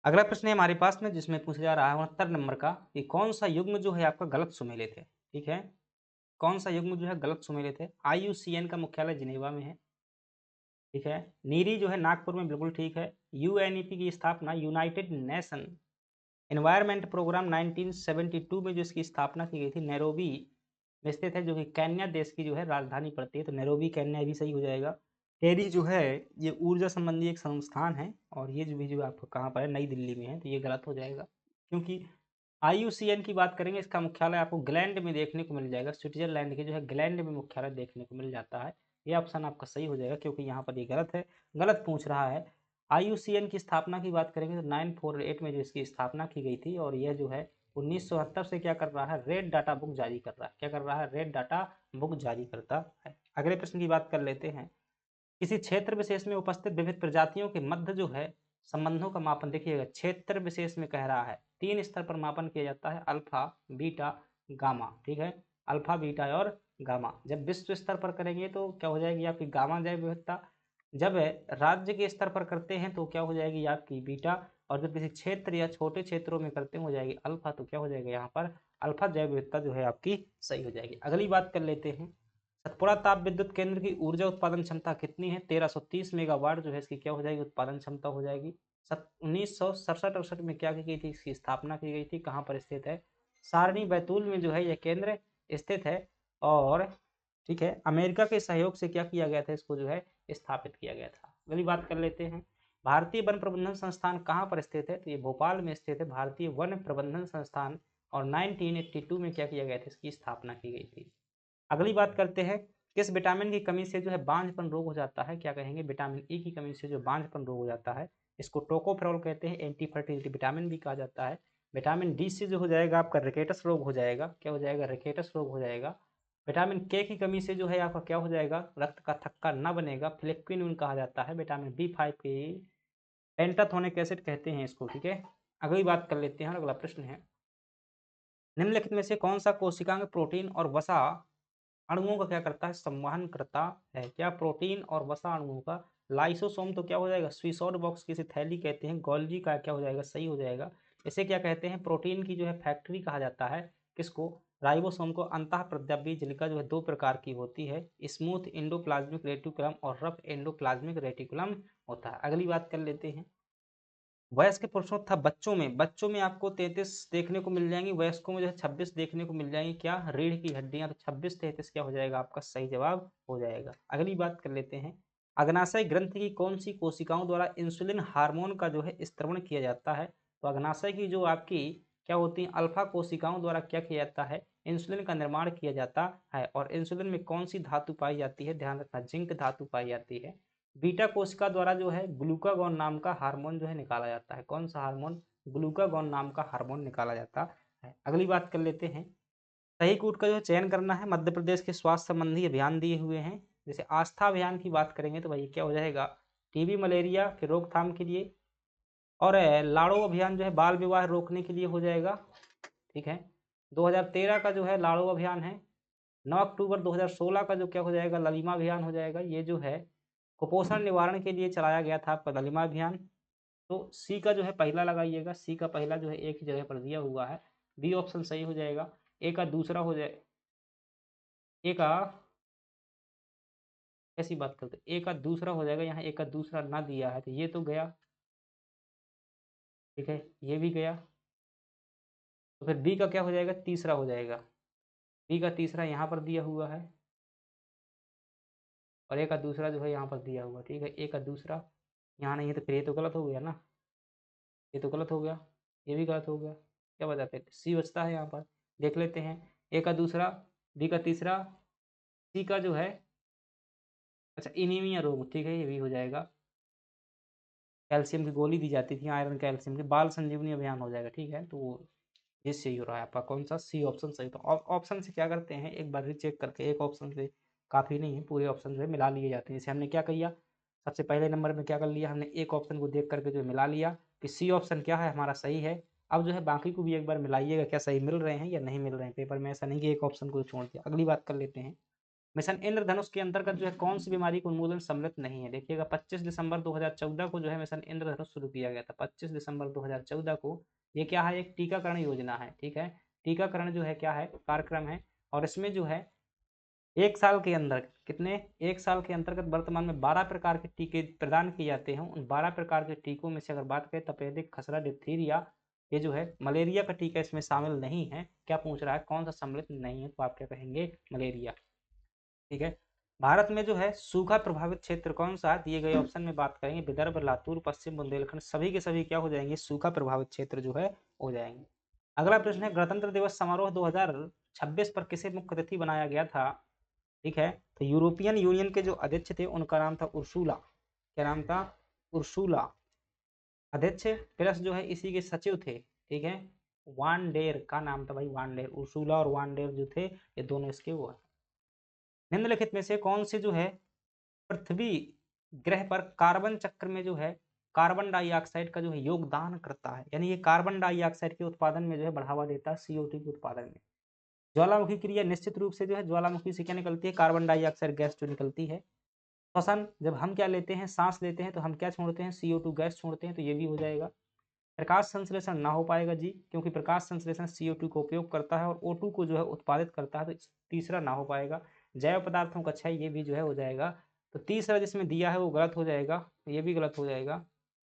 अगला प्रश्न है हमारे पास में, जिसमें पूछा जा रहा है 69 नंबर का, कि कौन सा युग्म जो है आपका गलत सुमेलित है, ठीक है, कौन सा युग्म जो है गलत सुमेलित है। IUCN का मुख्यालय जिनेवा में है, ठीक है। नीरी जो है नागपुर में, बिल्कुल ठीक है। UNEP की स्थापना, यूनाइटेड नेशन एनवायरमेंट प्रोग्राम, 1972 में जो इसकी स्थापना की गई थी, नैरोबी में स्थित है, जो कि केन्या देश की जो है राजधानी पड़ती है। तो नैरोबी केन्या भी सही हो जाएगा। टेरी जो है ये ऊर्जा संबंधी एक संस्थान है, और ये जो भी जो आपको कहाँ पर है, नई दिल्ली में है, तो ये गलत हो जाएगा। क्योंकि IUCN की बात करेंगे, इसका मुख्यालय आपको ग्लैंड में देखने को मिल जाएगा, स्विट्जरलैंड के जो है ग्लैंड में मुख्यालय देखने को मिल जाता है। ये ऑप्शन आपका सही हो जाएगा, क्योंकि यहाँ पर ये गलत है, गलत पूछ रहा है। IUCN की स्थापना की बात करेंगे तो 948 में जो इसकी स्थापना की गई थी, और यह जो है 1970 से क्या कर रहा है, रेड डाटा बुक जारी कर रहा है। क्या कर रहा है, रेड डाटा बुक जारी करता है। अगले प्रश्न की बात कर लेते हैं, किसी क्षेत्र विशेष में उपस्थित विविध प्रजातियों के मध्य जो है संबंधों का मापन, देखिएगा क्षेत्र विशेष में कह रहा है 3 स्तर पर मापन किया जाता है, अल्फा, बीटा, गामा, ठीक है, अल्फा, बीटा और गामा। जब विश्व स्तर पर करेंगे तो क्या हो जाएगी आपकी गामा जैव विविधता, जब राज्य के स्तर पर करते हैं तो क्या हो जाएगी आपकी बीटा, और जब किसी क्षेत्र या छोटे क्षेत्रों में करते हो जाएगी अल्फा, तो क्या हो जाएगा यहाँ पर अल्फा जैव विविधता जो है आपकी सही हो जाएगी। अगली बात कर लेते हैं, सतपुड़ा ताप विद्युत केंद्र की ऊर्जा उत्पादन क्षमता कितनी है, 1330 मेगावाट जो है इसकी क्या हो जाएगी, उत्पादन क्षमता हो जाएगी। 1967-68 में क्या की गई थी, इसकी स्थापना की गई थी, कहाँ पर स्थित है, सारणी बैतूल में जो है यह केंद्र स्थित है। और ठीक है, अमेरिका के सहयोग से क्या किया गया था, इसको जो है स्थापित किया गया था। अगली बात कर लेते हैं, भारतीय वन प्रबंधन संस्थान कहाँ पर स्थित है, तो ये भोपाल में स्थित है, भारतीय वन प्रबंधन संस्थान और 1982 में क्या किया गया था, इसकी स्थापना की गई थी। अगली बात करते हैं, किस विटामिन की कमी से जो है बांझपन रोग हो जाता है, क्या कहेंगे, विटामिन ई की कमी से जो बांझपन रोग हो जाता है, इसको टोकोफेरोल कहते हैं, एंटी फर्टिलिटी विटामिन भी कहा जाता है। विटामिन डी से जो हो जाएगा आपका रिकेटस रोग हो जाएगा, क्या हो जाएगा, रिकेटस रोग हो जाएगा। विटामिन के की कमी से जो है आपका क्या हो जाएगा, रक्त का थक्का न बनेगा, फ्लेक्विन कहा जाता है। विटामिन बी5 की पेंटाथोनिक एसिड कहते हैं इसको, ठीक है। अगली बात कर लेते हैं, अगला प्रश्न है, निम्नलिखित में से कौन सा कोशिकांग प्रोटीन और वसा अणुओं का क्या करता है, संवहन करता है। क्या प्रोटीन और वसा अणुओं का, लाइसोसोम तो क्या हो जाएगा, स्विसॉट बॉक्स की थैली कहते हैं, गोल्जी का क्या हो जाएगा, सही हो जाएगा। इसे क्या कहते हैं, प्रोटीन की जो है फैक्ट्री कहा जाता है, किसको, राइबोसोम को। अंतः प्रद्रव्य झिल्लिका जो है दो प्रकार की होती है, स्मूथ एंडोप्लाज्मिक रेटिकुलम और रफ एंडोप्लाज्मिक रेटिकुलम होता है। अगली बात कर लेते हैं, वयस्क पुरुषों तथा बच्चों में आपको 33 देखने को मिल जाएंगी, वयस्कों में जो है 26 देखने को मिल जाएंगी। क्या, रीढ़ की हड्डियां, तो 26 33 क्या हो जाएगा आपका सही जवाब हो जाएगा। अगली बात कर लेते हैं, अग्नाशय ग्रंथि की कौन सी कोशिकाओं द्वारा इंसुलिन हार्मोन का जो है स्त्रवण किया जाता है। तो अग्नाशय की जो आपकी क्या होती है, अल्फा कोशिकाओं द्वारा क्या किया जाता है, इंसुलिन का निर्माण किया जाता है। और इंसुलिन में कौन सी धातु पाई जाती है, ध्यान रखना, जिंक धातु पाई जाती है। बीटा कोशिका द्वारा जो है ग्लूकागॉन नाम का हार्मोन जो है निकाला जाता है, कौन सा हार्मोन, ग्लूकागॉन नाम का हार्मोन निकाला जाता है। अगली बात कर लेते हैं, सही कूट का जो चयन करना है, मध्य प्रदेश के स्वास्थ्य संबंधी अभियान दिए हुए हैं। जैसे आस्था अभियान की बात करेंगे तो भाई क्या हो जाएगा, टीबी मलेरिया के रोकथाम के लिए, और लाड़ो अभियान जो है बाल विवाह रोकने के लिए हो जाएगा, ठीक है। 2013 का जो है लाड़ो अभियान है। 9 अक्टूबर 2016 का जो क्या हो जाएगा, ललिमा अभियान हो जाएगा। ये जो है कुपोषण निवारण के लिए चलाया गया था आपका ललिमा अभियान। तो सी का जो है पहला लगाइएगा, सी का पहला जो है एक ही जगह पर दिया हुआ है, बी ऑप्शन सही हो जाएगा। ए का दूसरा हो जाए, ए का ऐसी बात करते, ए का दूसरा हो जाएगा, यहाँ ए का दूसरा ना दिया है तो ये तो गया, ठीक है, ये भी गया। तो फिर बी का क्या हो जाएगा, तीसरा हो जाएगा, बी का तीसरा यहाँ पर दिया हुआ है, और ए का दूसरा जो है यहाँ पर दिया हुआ, ठीक है। ए का दूसरा यहाँ नहीं है तो फिर ये तो गलत हो गया ना, ये तो गलत हो गया, ये भी गलत हो गया, क्या बताते हैं, सी बचता है यहाँ पर। देख लेते हैं, ए का दूसरा, बी का तीसरा, सी का जो है, अच्छा इनीमिया रोग, ठीक है, ये भी हो जाएगा। कैल्शियम की गोली दी जाती थी, आयरन कैल्शियम की, बाल संजीवनी अभियान हो जाएगा, ठीक है। तो ये सही हो रहा है आपका, कौन सा, सी ऑप्शन सही। तो ऑप्शन से क्या करते हैं, एक बार रिचेक करके, एक ऑप्शन से काफ़ी नहीं है, पूरे ऑप्शन जो है मिला लिए जाते हैं। जैसे हमने क्या किया, सबसे पहले नंबर में क्या कर लिया हमने, एक ऑप्शन को देख करके जो मिला लिया कि सी ऑप्शन क्या है हमारा सही है। अब जो है बाकी को भी एक बार मिलाइएगा, क्या सही मिल रहे हैं या नहीं मिल रहे हैं पेपर में, ऐसा नहीं कि एक ऑप्शन को छोड़ दिया। अगली बात कर लेते हैं, मिशन इंद्रधनुष के अंतर्गत जो है कौन सी बीमारी का उन्मूलन सम्मिलित नहीं है। देखिएगा 25 दिसंबर 2014 को जो है मिशन इंद्रधनुष शुरू किया गया था, 25 दिसंबर 2014 को। ये क्या है, एक टीकाकरण योजना है, ठीक है। टीकाकरण जो है क्या है, कार्यक्रम है। और इसमें जो है एक साल के अंदर कितने, एक साल के अंतर्गत वर्तमान में 12 प्रकार के टीके प्रदान किए जाते हैं। उन 12 प्रकार के टीकों में से अगर बात करें, तपेदिक, खसरा, डिप्थीरिया, ये जो है मलेरिया का टीका इसमें शामिल नहीं है। क्या पूछ रहा है, कौन सा सम्मिलित नहीं है, तो आप क्या कहेंगे, मलेरिया, ठीक है। भारत में जो है सूखा प्रभावित क्षेत्र कौन सा है, दिए गए ऑप्शन में बात करेंगे, विदर्भ, लातूर, पश्चिम बुंदेलखंड, सभी के सभी क्या हो जाएंगे, सूखा प्रभावित क्षेत्र जो है हो जाएंगे। अगला प्रश्न है, गणतंत्र दिवस समारोह 2026 पर किसे मुख्य अतिथि बनाया गया था, ठीक है। तो यूरोपियन यूनियन के जो अध्यक्ष थे उनका नाम था उर्सुला, क्या नाम था, उर्सुला अध्यक्ष, प्लस जो है इसी के सचिव थे, ठीक है, वान डेर का नाम था भाई, वान डेर, उर्सुला और वान डेर जो थे ये दोनों इसके वो है। निम्नलिखित में से कौन से जो है पृथ्वी ग्रह पर कार्बन चक्र में जो है कार्बन डाइऑक्साइड का जो है योगदान करता है, यानी ये कार्बन डाइऑक्साइड के उत्पादन में जो है बढ़ावा देता है, CO2 के उत्पादन में। ज्वालामुखी क्रिया निश्चित रूप से जो है ज्वालामुखी से क्या निकलती है, कार्बन डाइऑक्साइड गैस जो निकलती है। श्वसन, जब हम क्या लेते हैं, सांस लेते हैं तो हम क्या छोड़ते हैं, CO2 गैस छोड़ते हैं, तो ये भी हो जाएगा। प्रकाश संश्लेषण ना हो पाएगा जी, क्योंकि प्रकाश संश्लेषण CO2 का उपयोग करता है और O2 को जो है उत्पादित करता है, तो तीसरा ना हो पाएगा। जैव पदार्थों का क्षय, ये भी जो है हो जाएगा। तो तीसरा जिसमें दिया है वो गलत हो जाएगा, ये भी गलत हो जाएगा।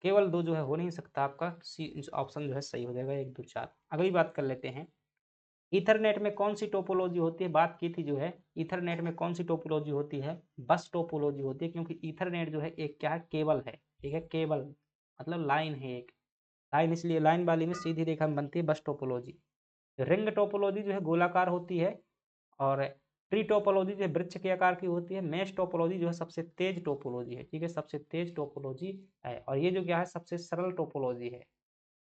केवल दो जो है हो नहीं सकता, आपका सी ऑप्शन जो है सही हो जाएगा, 1 2 4। अगली बात कर लेते हैं, ईथरनेट में कौन सी टोपोलॉजी होती है, बात की थी जो है, ईथरनेट में कौन सी टोपोलॉजी होती है, बस टोपोलॉजी होती है, क्योंकि ईथरनेट जो है एक क्या है, केबल है, ठीक है, केबल मतलब लाइन है, एक लाइन, इसलिए लाइन वाली में सीधी रेखा में बनती है बस टोपोलॉजी। रिंग टोपोलॉजी जो है गोलाकार होती है, और ट्री टोपोलॉजी जो है वृक्ष के आकार की होती है। मेश टोपोलॉजी जो है सबसे तेज टोपोलॉजी है, ठीक है, सबसे तेज टोपोलॉजी है। और ये जो क्या है, सबसे सरल टोपोलॉजी है।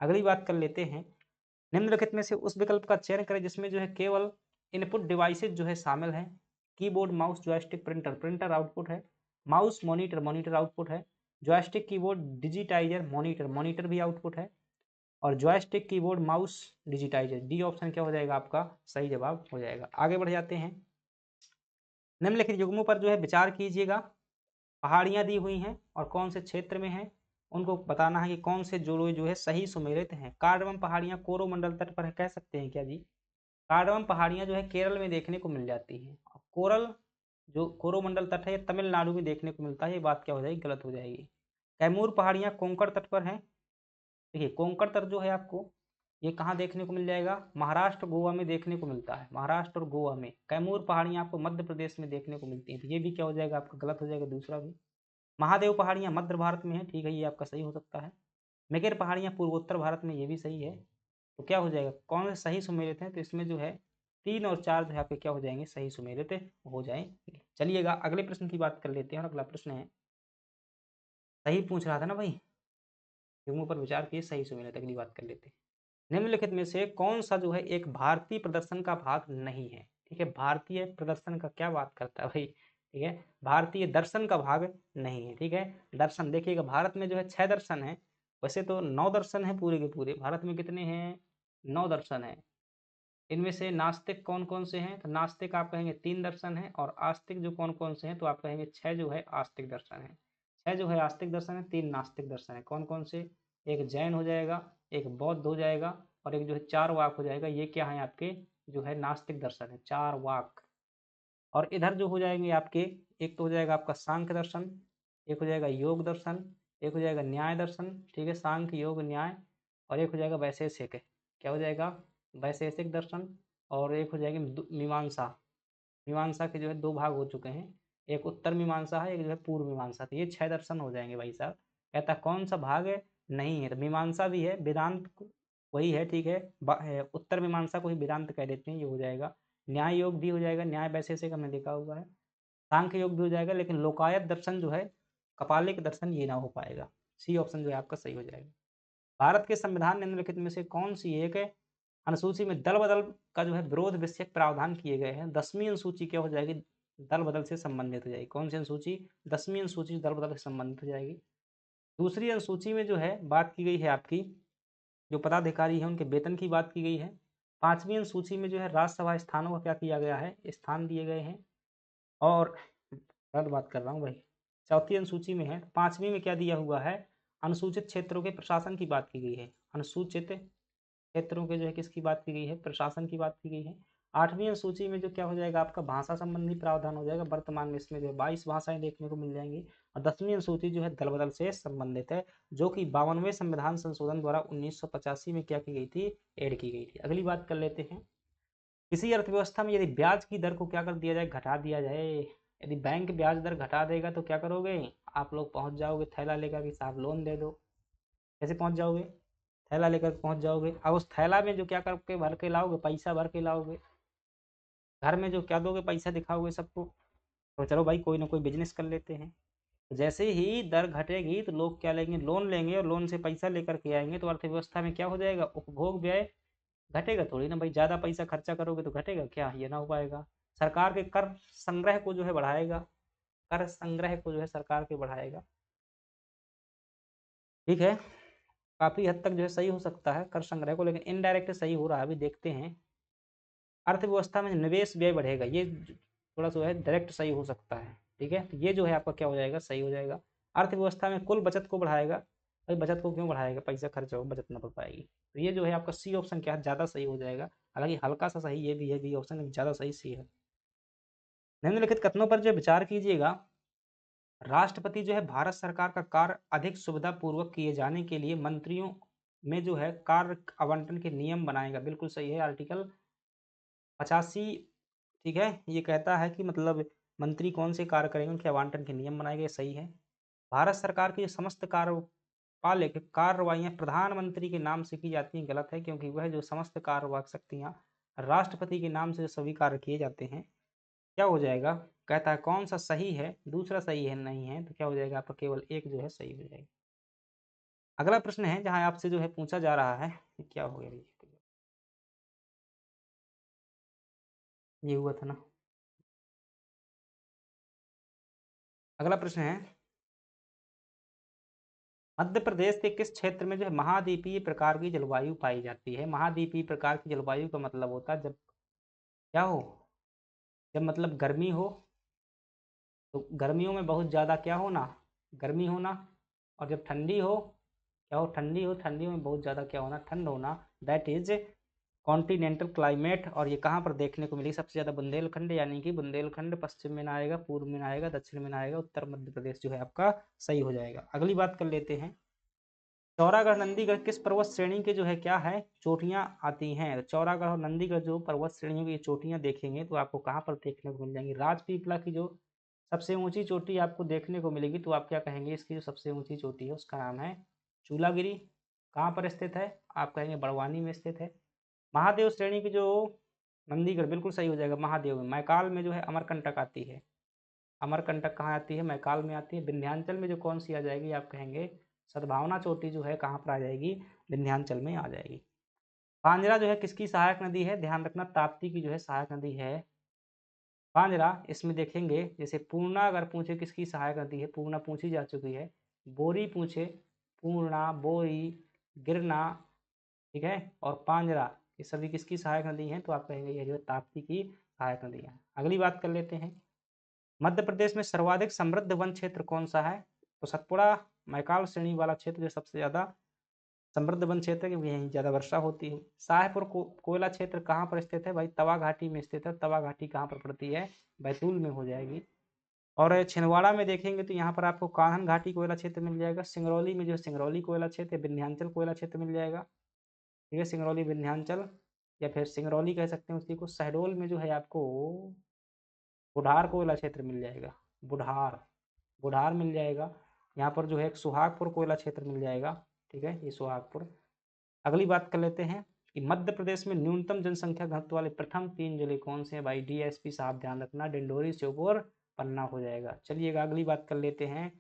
अगली बात कर लेते हैं, निम्नलिखित में से उस विकल्प का चयन करें जिसमें जो है केवल इनपुट डिवाइसेज जो है शामिल हैं। Keyboard, mouse, joystick, printer, printer output है। माउस, मॉनिटर, मॉनिटर आउटपुट है। Joystick, keyboard, digitiser, monitor, monitor भी आउटपुट है। और joystick, keyboard, mouse, digitiser. D option क्या हो जाएगा आपका सही जवाब हो जाएगा। आगे बढ़ जाते हैं, निम्नलिखित युग्मों पर जो है विचार कीजिएगा। पहाड़ियाँ दी हुई हैं और कौन से क्षेत्र में हैं, उनको बताना है कि कौन से जोड़े जो है सही सुमेलित हैं। कार्डमम पहाड़ियाँ कोरोमंडल तट पर है, कह सकते हैं क्या जी? कार्डमम पहाड़ियाँ जो है केरल में देखने को मिल जाती हैं। कोरल जो कोरोमंडल तट है ये तमिलनाडु में देखने को मिलता है, ये बात क्या हो जाएगी, गलत हो जाएगी। कैमूर पहाड़ियाँ कोंकण तट पर हैं। देखिए कोंकण तट जो है आपको ये कहाँ देखने को मिल जाएगा, महाराष्ट्र गोवा में देखने को मिलता है, महाराष्ट्र और गोवा में। कैमूर पहाड़ियाँ आपको मध्य प्रदेश में देखने को मिलती हैं, तो ये भी क्या हो जाएगा आपका गलत हो जाएगा, दूसरा भी। महादेव पहाड़ियाँ मध्य भारत में है, ठीक है, ये आपका सही हो सकता है। मेघेर पहाड़ियाँ पूर्वोत्तर भारत में, ये भी सही है। तो क्या हो जाएगा, कौन से सही सुमेलित हैं, तो इसमें जो है 3 और 4 जो है आपके क्या हो जाएंगे, सही सुमेलित हो जाएंगे। चलिएगा अगले प्रश्न की बात कर लेते हैं, और अगला प्रश्न है, सही पूछ रहा था ना भाई, युग्मों पर विचार किए सही सुमेलित। अगली बात कर लेते हैं, निम्नलिखित में से कौन सा जो है एक भारतीय प्रदर्शन का भाग नहीं है। ठीक है, भारतीय प्रदर्शन का क्या बात करता है भाई, ठीक है, भारतीय दर्शन का भाग नहीं है। ठीक है, दर्शन देखिएगा, भारत में जो है 6 दर्शन है, वैसे तो 9 दर्शन है पूरे के पूरे भारत में, कितने हैं, 9 दर्शन है। इनमें से नास्तिक कौन कौन से हैं, तो नास्तिक आप कहेंगे 3 दर्शन है, और आस्तिक जो कौन कौन से हैं, तो आप कहेंगे 6 जो है आस्तिक दर्शन है। 6 जो है आस्तिक दर्शन है, 3 नास्तिक दर्शन है। कौन कौन से, एक जैन हो जाएगा, एक बौद्ध हो जाएगा, और एक जो है चार वाक हो जाएगा। ये क्या है आपके जो है नास्तिक दर्शन है, चार वाक। और इधर जो हो जाएंगे आपके, एक तो हो जाएगा आपका सांख्य दर्शन, एक हो जाएगा योग दर्शन, एक हो जाएगा न्याय दर्शन, ठीक है, सांख्य योग न्याय, और एक हो जाएगा वैशेषिक, क्या हो जाएगा, वैशेषिक दर्शन। और एक हो जाएगी मीमांसा। मीमांसा के जो है 2 भाग हो चुके हैं, एक उत्तर मीमांसा है, एक जो है पूर्व मीमांसा। तो ये 6 दर्शन हो जाएंगे भाई साहब। कहता कौन सा भाग है नहीं है, तो मीमांसा भी है, वेदांत वही है, ठीक है, उत्तर मीमांसा को ही वेदांत कह देते हैं, ये हो जाएगा। न्याय योग भी हो जाएगा, न्याय वैशेषिक हमने देखा हुआ है। सांख्य योग भी हो जाएगा, लेकिन लोकायत दर्शन जो है, कपालिक दर्शन, ये ना हो पाएगा। सी ऑप्शन जो है आपका सही हो जाएगा। भारत के संविधान निम्नलिखित में से कौन सी एक अनुसूची में दल बदल का जो है विरोध विषयक प्रावधान किए गए हैं। 10वीं अनुसूची क्या हो जाएगी, दल बदल से संबंधित हो जाएगी। कौन सी अनुसूची, 10वीं अनुसूची दल बदल से संबंधित हो जाएगी। दूसरी अनुसूची में जो है बात की गई है आपकी, जो पदाधिकारी है उनके वेतन की बात की गई है। 5वीं अनुसूची में जो है राज्यसभा स्थानों का क्या किया गया है, स्थान दिए गए हैं। और गलत बात कर रहा हूँ भाई, चौथी अनुसूची में है। 5वीं में क्या दिया हुआ है, अनुसूचित क्षेत्रों के प्रशासन की बात की गई है। अनुसूचित क्षेत्रों के जो है किसकी बात की गई है, प्रशासन की बात की गई है। 8वीं अनुसूची में जो क्या हो जाएगा आपका भाषा संबंधी प्रावधान हो जाएगा। वर्तमान में इसमें जो है 22 भाषाएं देखने को मिल जाएंगी। और 10वीं अनुसूची जो है दल बदल से संबंधित है, जो कि 52वें संविधान संशोधन द्वारा 1985 में क्या की गई थी, ऐड की गई थी। अगली बात कर लेते हैं, किसी अर्थव्यवस्था में यदि ब्याज की दर को क्या कर दिया जाए, घटा दिया जाए, यदि बैंक ब्याज दर घटा देगा तो क्या करोगे, आप लोग पहुंच जाओगे थैला लेकर कि साहब लोन दे दो। कैसे पहुंच जाओगे, थैला लेकर पहुंच जाओगे। अब उस थैला में जो क्या करके भर के लाओगे, पैसा भर के लाओगे। घर में जो क्या दोगे, पैसा दिखाओगे सबको। तो चलो भाई कोई ना कोई बिजनेस कर लेते हैं। जैसे ही दर घटेगी तो लोग क्या लेंगे, लोन लेंगे, और लोन से पैसा लेकर के आएंगे, तो अर्थव्यवस्था में क्या हो जाएगा, उपभोग व्यय घटेगा थोड़ी ना भाई। ज़्यादा पैसा खर्चा करोगे तो घटेगा क्या, ये ना हो पाएगा। सरकार के कर संग्रह को जो है बढ़ाएगा, कर संग्रह को जो है सरकार के बढ़ाएगा। ठीक है, काफ़ी हद तक जो है सही हो सकता है कर संग्रह को, लेकिन इनडायरेक्ट सही हो रहा है, अभी देखते हैं। अर्थव्यवस्था में निवेश व्यय बढ़ेगा, ये थोड़ा सा है डायरेक्ट सही हो सकता है। ठीक है, तो ये जो है आपका क्या हो जाएगा, सही हो जाएगा। अर्थव्यवस्था में कुल बचत को बढ़ाएगा, भाई बचत को क्यों बढ़ाएगा, पैसा खर्च हो, बचत ना बढ़ पाएगी। तो ये जो है आपका सी ऑप्शन क्या है, ज़्यादा सही हो जाएगा। हालांकि हल्का सा सही ये भी है, बी ऑप्शन ज़्यादा सही सी है। निम्नलिखित कथनों पर जो विचार कीजिएगा, राष्ट्रपति जो है भारत सरकार का कार्य अधिक सुविधा पूर्वक किए जाने के लिए मंत्रियों में जो है कार्य आवंटन के नियम बनाएगा। बिल्कुल सही है, आर्टिकल 85, ठीक है, ये कहता है कि मतलब मंत्री कौन से कार्य करेंगे, उनके आवंटन के नियम बनाए गए, सही है। भारत सरकार के समस्त कार्य पालिक कार्रवाइयाँ प्रधानमंत्री के नाम से की जाती हैं, गलत है, क्योंकि वह जो समस्त कार्यवाहक शक्तियाँ राष्ट्रपति के नाम से सभी कार्य किए जाते हैं। क्या हो जाएगा, कहता है कौन सा सही है, दूसरा सही है नहीं है, तो क्या हो जाएगा आपका केवल एक जो है सही हो जाएगा। अगला प्रश्न है जहां आपसे जो है पूछा जा रहा है, क्या हो गया ये हुआ था ना। अगला प्रश्न है, मध्य प्रदेश के किस क्षेत्र में जो है महाद्वीपीय प्रकार की जलवायु पाई जाती है। महाद्वीपीय प्रकार की जलवायु का मतलब होता है जब क्या हो, जब मतलब गर्मी हो, तो गर्मियों में बहुत ज़्यादा क्या होना, गर्मी होना, और जब ठंडी हो क्या हो, ठंडी हो, ठंडियों में बहुत ज़्यादा क्या होना, ठंड होना, दैट इज कॉन्टिनेंटल क्लाइमेट। और ये कहाँ पर देखने को मिली सबसे ज़्यादा, बुंदेलखंड, यानी कि बुंदेलखंड पश्चिम में ना आएगा, पूर्व में ना आएगा, दक्षिण में ना आएगा, उत्तर मध्य प्रदेश जो है आपका सही हो जाएगा। अगली बात कर लेते हैं, चौरागढ़ नंदीगढ़ किस पर्वत श्रेणी के जो है क्या है चोटियां आती हैं। तो चौरागढ़ और नंदीगढ़ जो पर्वत श्रेणियों की चोटियां देखेंगे तो आपको कहाँ पर देखने को मिल जाएंगी, राजपीपला की जो सबसे ऊंची चोटी आपको देखने को मिलेगी, तो आप क्या कहेंगे, इसकी जो सबसे ऊंची चोटी है उसका नाम है चूलागिरी। कहाँ पर स्थित है, आप कहेंगे बड़वानी में स्थित है। महादेव श्रेणी की जो नंदीगढ़, बिल्कुल सही हो जाएगा, महादेव में। मैकाल में जो है अमरकंटक आती है, अमरकंटक कहाँ आती है, मैकाल में आती है। विंध्याचल में जो कौन सी आ जाएगी, आप कहेंगे सद्भावना चोटी जो है कहाँ पर आ जाएगी, विंध्याचल में आ जाएगी। पांजरा जो है किसकी सहायक नदी है, ध्यान रखना ताप्ती की जो है सहायक नदी है पांजरा। इसमें देखेंगे जैसे पूर्णा अगर पूछे किसकी सहायक नदी है, पूर्णा पूछी जा चुकी है, बोरी पूछे, पूर्णा, बोरी, गिरना, ठीक है, और पांजरा, ये सभी किसकी सहायक नदी हैं, तो आप कहेंगे ये जो है ताप्ती की सहायक नदी है। अगली बात कर लेते हैं, मध्य प्रदेश में सर्वाधिक समृद्ध वन क्षेत्र कौन सा है। तो सतपुड़ा मैकाल श्रेणी वाला क्षेत्र जो सबसे ज्यादा समृद्ध वन क्षेत्र है, क्योंकि यहीं ज्यादा वर्षा होती है। शाहपुर कोयला क्षेत्र कहाँ पर स्थित है भाई, तवा घाटी में स्थित है। तवा घाटी कहाँ पर पड़ती है, बैतूल में हो जाएगी। और छिंदवाड़ा में देखेंगे तो यहाँ पर आपको कान्हन घाटी कोयला क्षेत्र मिल जाएगा। सिंगरौली में जो है सिंगरौली कोयला क्षेत्र, विंध्याचल कोयला क्षेत्र मिल जाएगा, ठीक है, सिंगरौली विंध्याचल, या फिर सिंगरौली कह सकते हैं उसी को। शहडोल में जो है आपको बुढ़ार कोयला क्षेत्र मिल जाएगा, बुढ़ार, बुढ़ार मिल जाएगा। यहाँ पर जो है एक सुहागपुर कोयला क्षेत्र मिल जाएगा, ठीक है, ये सुहागपुर। अगली बात कर लेते हैं कि मध्य प्रदेश में न्यूनतम जनसंख्या घनत्व वाले प्रथम 3 जिले कौन से हैं भाई, डीएसपी साहब ध्यान रखना, डिंडोरी, श्योपुर, पन्ना हो जाएगा। चलिएगा अगली बात कर लेते हैं,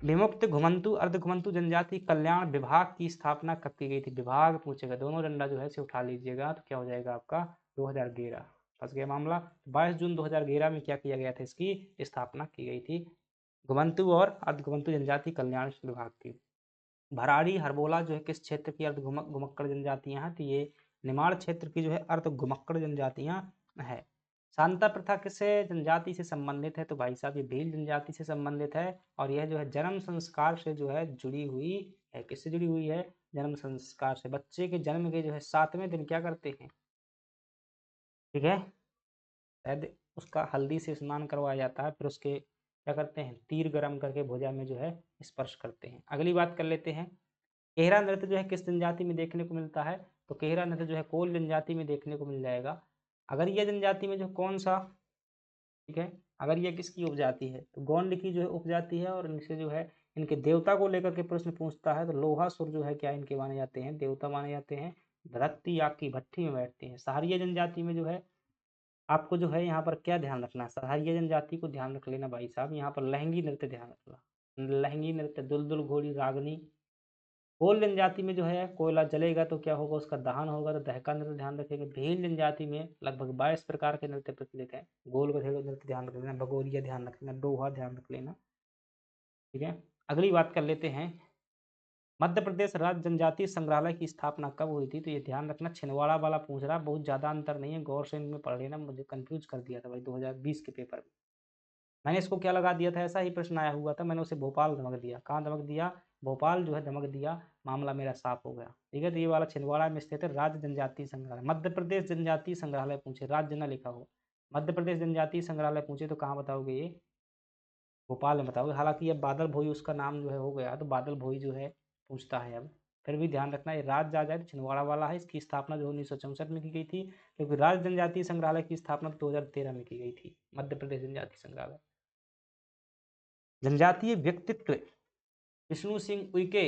विमुक्त घुमंतु अर्ध घुमंतु जनजाति कल्याण विभाग की स्थापना कब की गई थी। विभाग पूछेगा, दोनों डंडा जो है से उठा लीजिएगा, तो क्या हो जाएगा आपका 2011। फंस गया मामला। 22 जून 2011 में क्या किया गया था, इसकी स्थापना की गई थी, घुमंतु और अर्ध घुमंतु जनजाति कल्याण विभाग की। भराड़ी हरबोला जो है किस क्षेत्र की अर्ध घुमक्कड़ जनजातियां हैं, तो ये निमाड़ क्षेत्र की जो है अर्ध घुमक्कड़ जनजातियां है। शांता प्रथा किस जनजाति से संबंधित है, तो भाई साहब ये भील जनजाति से संबंधित है, और यह जो है जन्म संस्कार से जो है जुड़ी हुई है। किससे जुड़ी हुई है, जन्म संस्कार से। बच्चे के जन्म के जो है 7वें दिन क्या करते हैं, ठीक है, शायद उसका हल्दी से स्नान करवाया जाता है, फिर उसके क्या करते हैं, तीर गरम करके भुजा में जो है स्पर्श करते हैं। अगली बात कर लेते हैं, केहरा नृत्य जो है किस जनजाति में देखने को मिलता है, तो केहरा नृत्य जो है कोल जनजाति में देखने को मिल जाएगा। अगर यह जनजाति में जो कौन सा, ठीक है, अगर ये किसकी उपजाति है, तो गौंड की जो है उपजाति है, और इनसे जो है इनके देवता को लेकर के प्रश्न पूछता है, तो लोहासुर जो है क्या इनके माने जाते हैं, देवता माने जाते हैं। धरती आग की भट्ठी में बैठते हैं। सहारिया जनजाति में जो है आपको जो है यहाँ पर क्या ध्यान रखना है, सहारिया जनजाति को ध्यान रख लेना भाई साहब, यहाँ पर लहंगी नृत्य ध्यान रखना, लहंगी नृत्य, दुलदुल घोड़ी, रागनी। कोल जनजाति में जो है कोयला जलेगा तो क्या होगा, उसका दहन होगा, तो दहका नृत्य ध्यान रखेंगे। भील जनजाति में लगभग 22 प्रकार के नृत्य प्रचलित हैं। गोल गधेड़ो नृत्य ध्यान रख लेना, भगोरिया ध्यान रख लेना, डोहा ध्यान रख लेना, ठीक है। अगली बात कर लेते हैं, मध्य प्रदेश राज्य जनजातीय संग्रहालय की स्थापना कब हुई थी, तो ये ध्यान रखना, छिंदवाड़ा वाला पूछ रहा, बहुत ज्यादा अंतर नहीं है, गौर से इनमें पढ़ लेना, मुझे कंफ्यूज कर दिया था भाई 2020 के पेपर में। मैंने इसको क्या लगा दिया था, ऐसा ही प्रश्न आया हुआ था, मैंने उसे भोपाल दमक दिया। कहाँ दमक दिया, भोपाल जो है दमक दिया, मामला मेरा साफ हो गया, ठीक है। तो ये वाला छिंदवाड़ा में स्थित है राज्य जनजातीय संग्रहालय। मध्य प्रदेश जनजातीय संग्रहालय पूछे, राज्य न लिखा हो, मध्य प्रदेश जनजातीय संग्रहालय पूछे तो कहाँ बताओगे, ये भोपाल में बताओगे। हालांकि अब बादल भोई उसका नाम जो है हो गया, तो बादल भोई जो है पूछता है अब, फिर भी ध्यान रखना ये राज्य आ जाए तो छिंदवाड़ा वाला है। इसकी स्थापना जो 1964 में की गई थी, क्योंकि राज्य जनजातीय संग्रहालय की स्थापना 2013 में की गई थी, मध्य प्रदेश जनजातीय संग्रहालय। जनजातीय व्यक्तित्व विष्णु सिंह उइके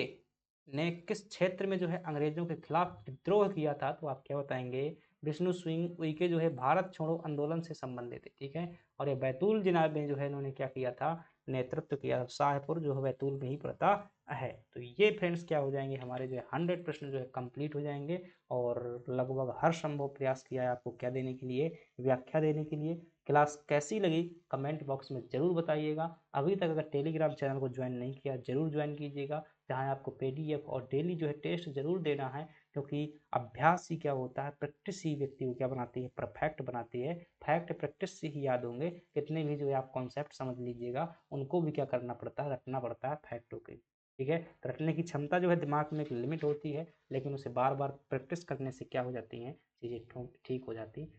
ने किस क्षेत्र में जो है अंग्रेजों के खिलाफ विद्रोह किया था? तो आप क्या बताएंगे? विष्णु सिंह उइके जो है भारत छोड़ो आंदोलन से संबंधित है, ठीक है। और ये बैतूल जिला में जो है इन्होंने क्या किया था? नेतृत्व किया। शाहपुर जो है बैतूल में ही पड़ता है। तो ये फ्रेंड्स क्या हो जाएंगे हमारे जो है 100 प्रश्न जो है कंप्लीट हो जाएंगे। और लगभग हर संभव प्रयास किया है आपको क्या देने के लिए? व्याख्या देने के लिए। क्लास कैसी लगी कमेंट बॉक्स में ज़रूर बताइएगा। अभी तक अगर टेलीग्राम चैनल को ज्वाइन नहीं किया ज़रूर ज्वाइन कीजिएगा, जहाँ आपको पीडीएफ और डेली जो है टेस्ट ज़रूर देना है, क्योंकि अभ्यास ही क्या होता है, प्रैक्टिस ही व्यक्ति को क्या बनाती है? परफेक्ट बनाती है। फैक्ट प्रैक्टिस से ही याद होंगे। कितने भी जो है आप कॉन्सेप्ट समझ लीजिएगा, उनको भी क्या करना पड़ता है? रटना पड़ता है फैक्टों के, ठीक है। तो रटने की क्षमता जो है दिमाग में एक लिमिट होती है, लेकिन उसे बार बार प्रैक्टिस करने से क्या हो जाती हैं? चीज़ें ठीक हो जाती हैं।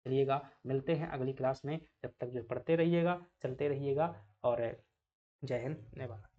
चलिएगा, मिलते हैं अगली क्लास में। जब तक जो पढ़ते रहिएगा, चलते रहिएगा, और जय हिंद, धन्यवाद।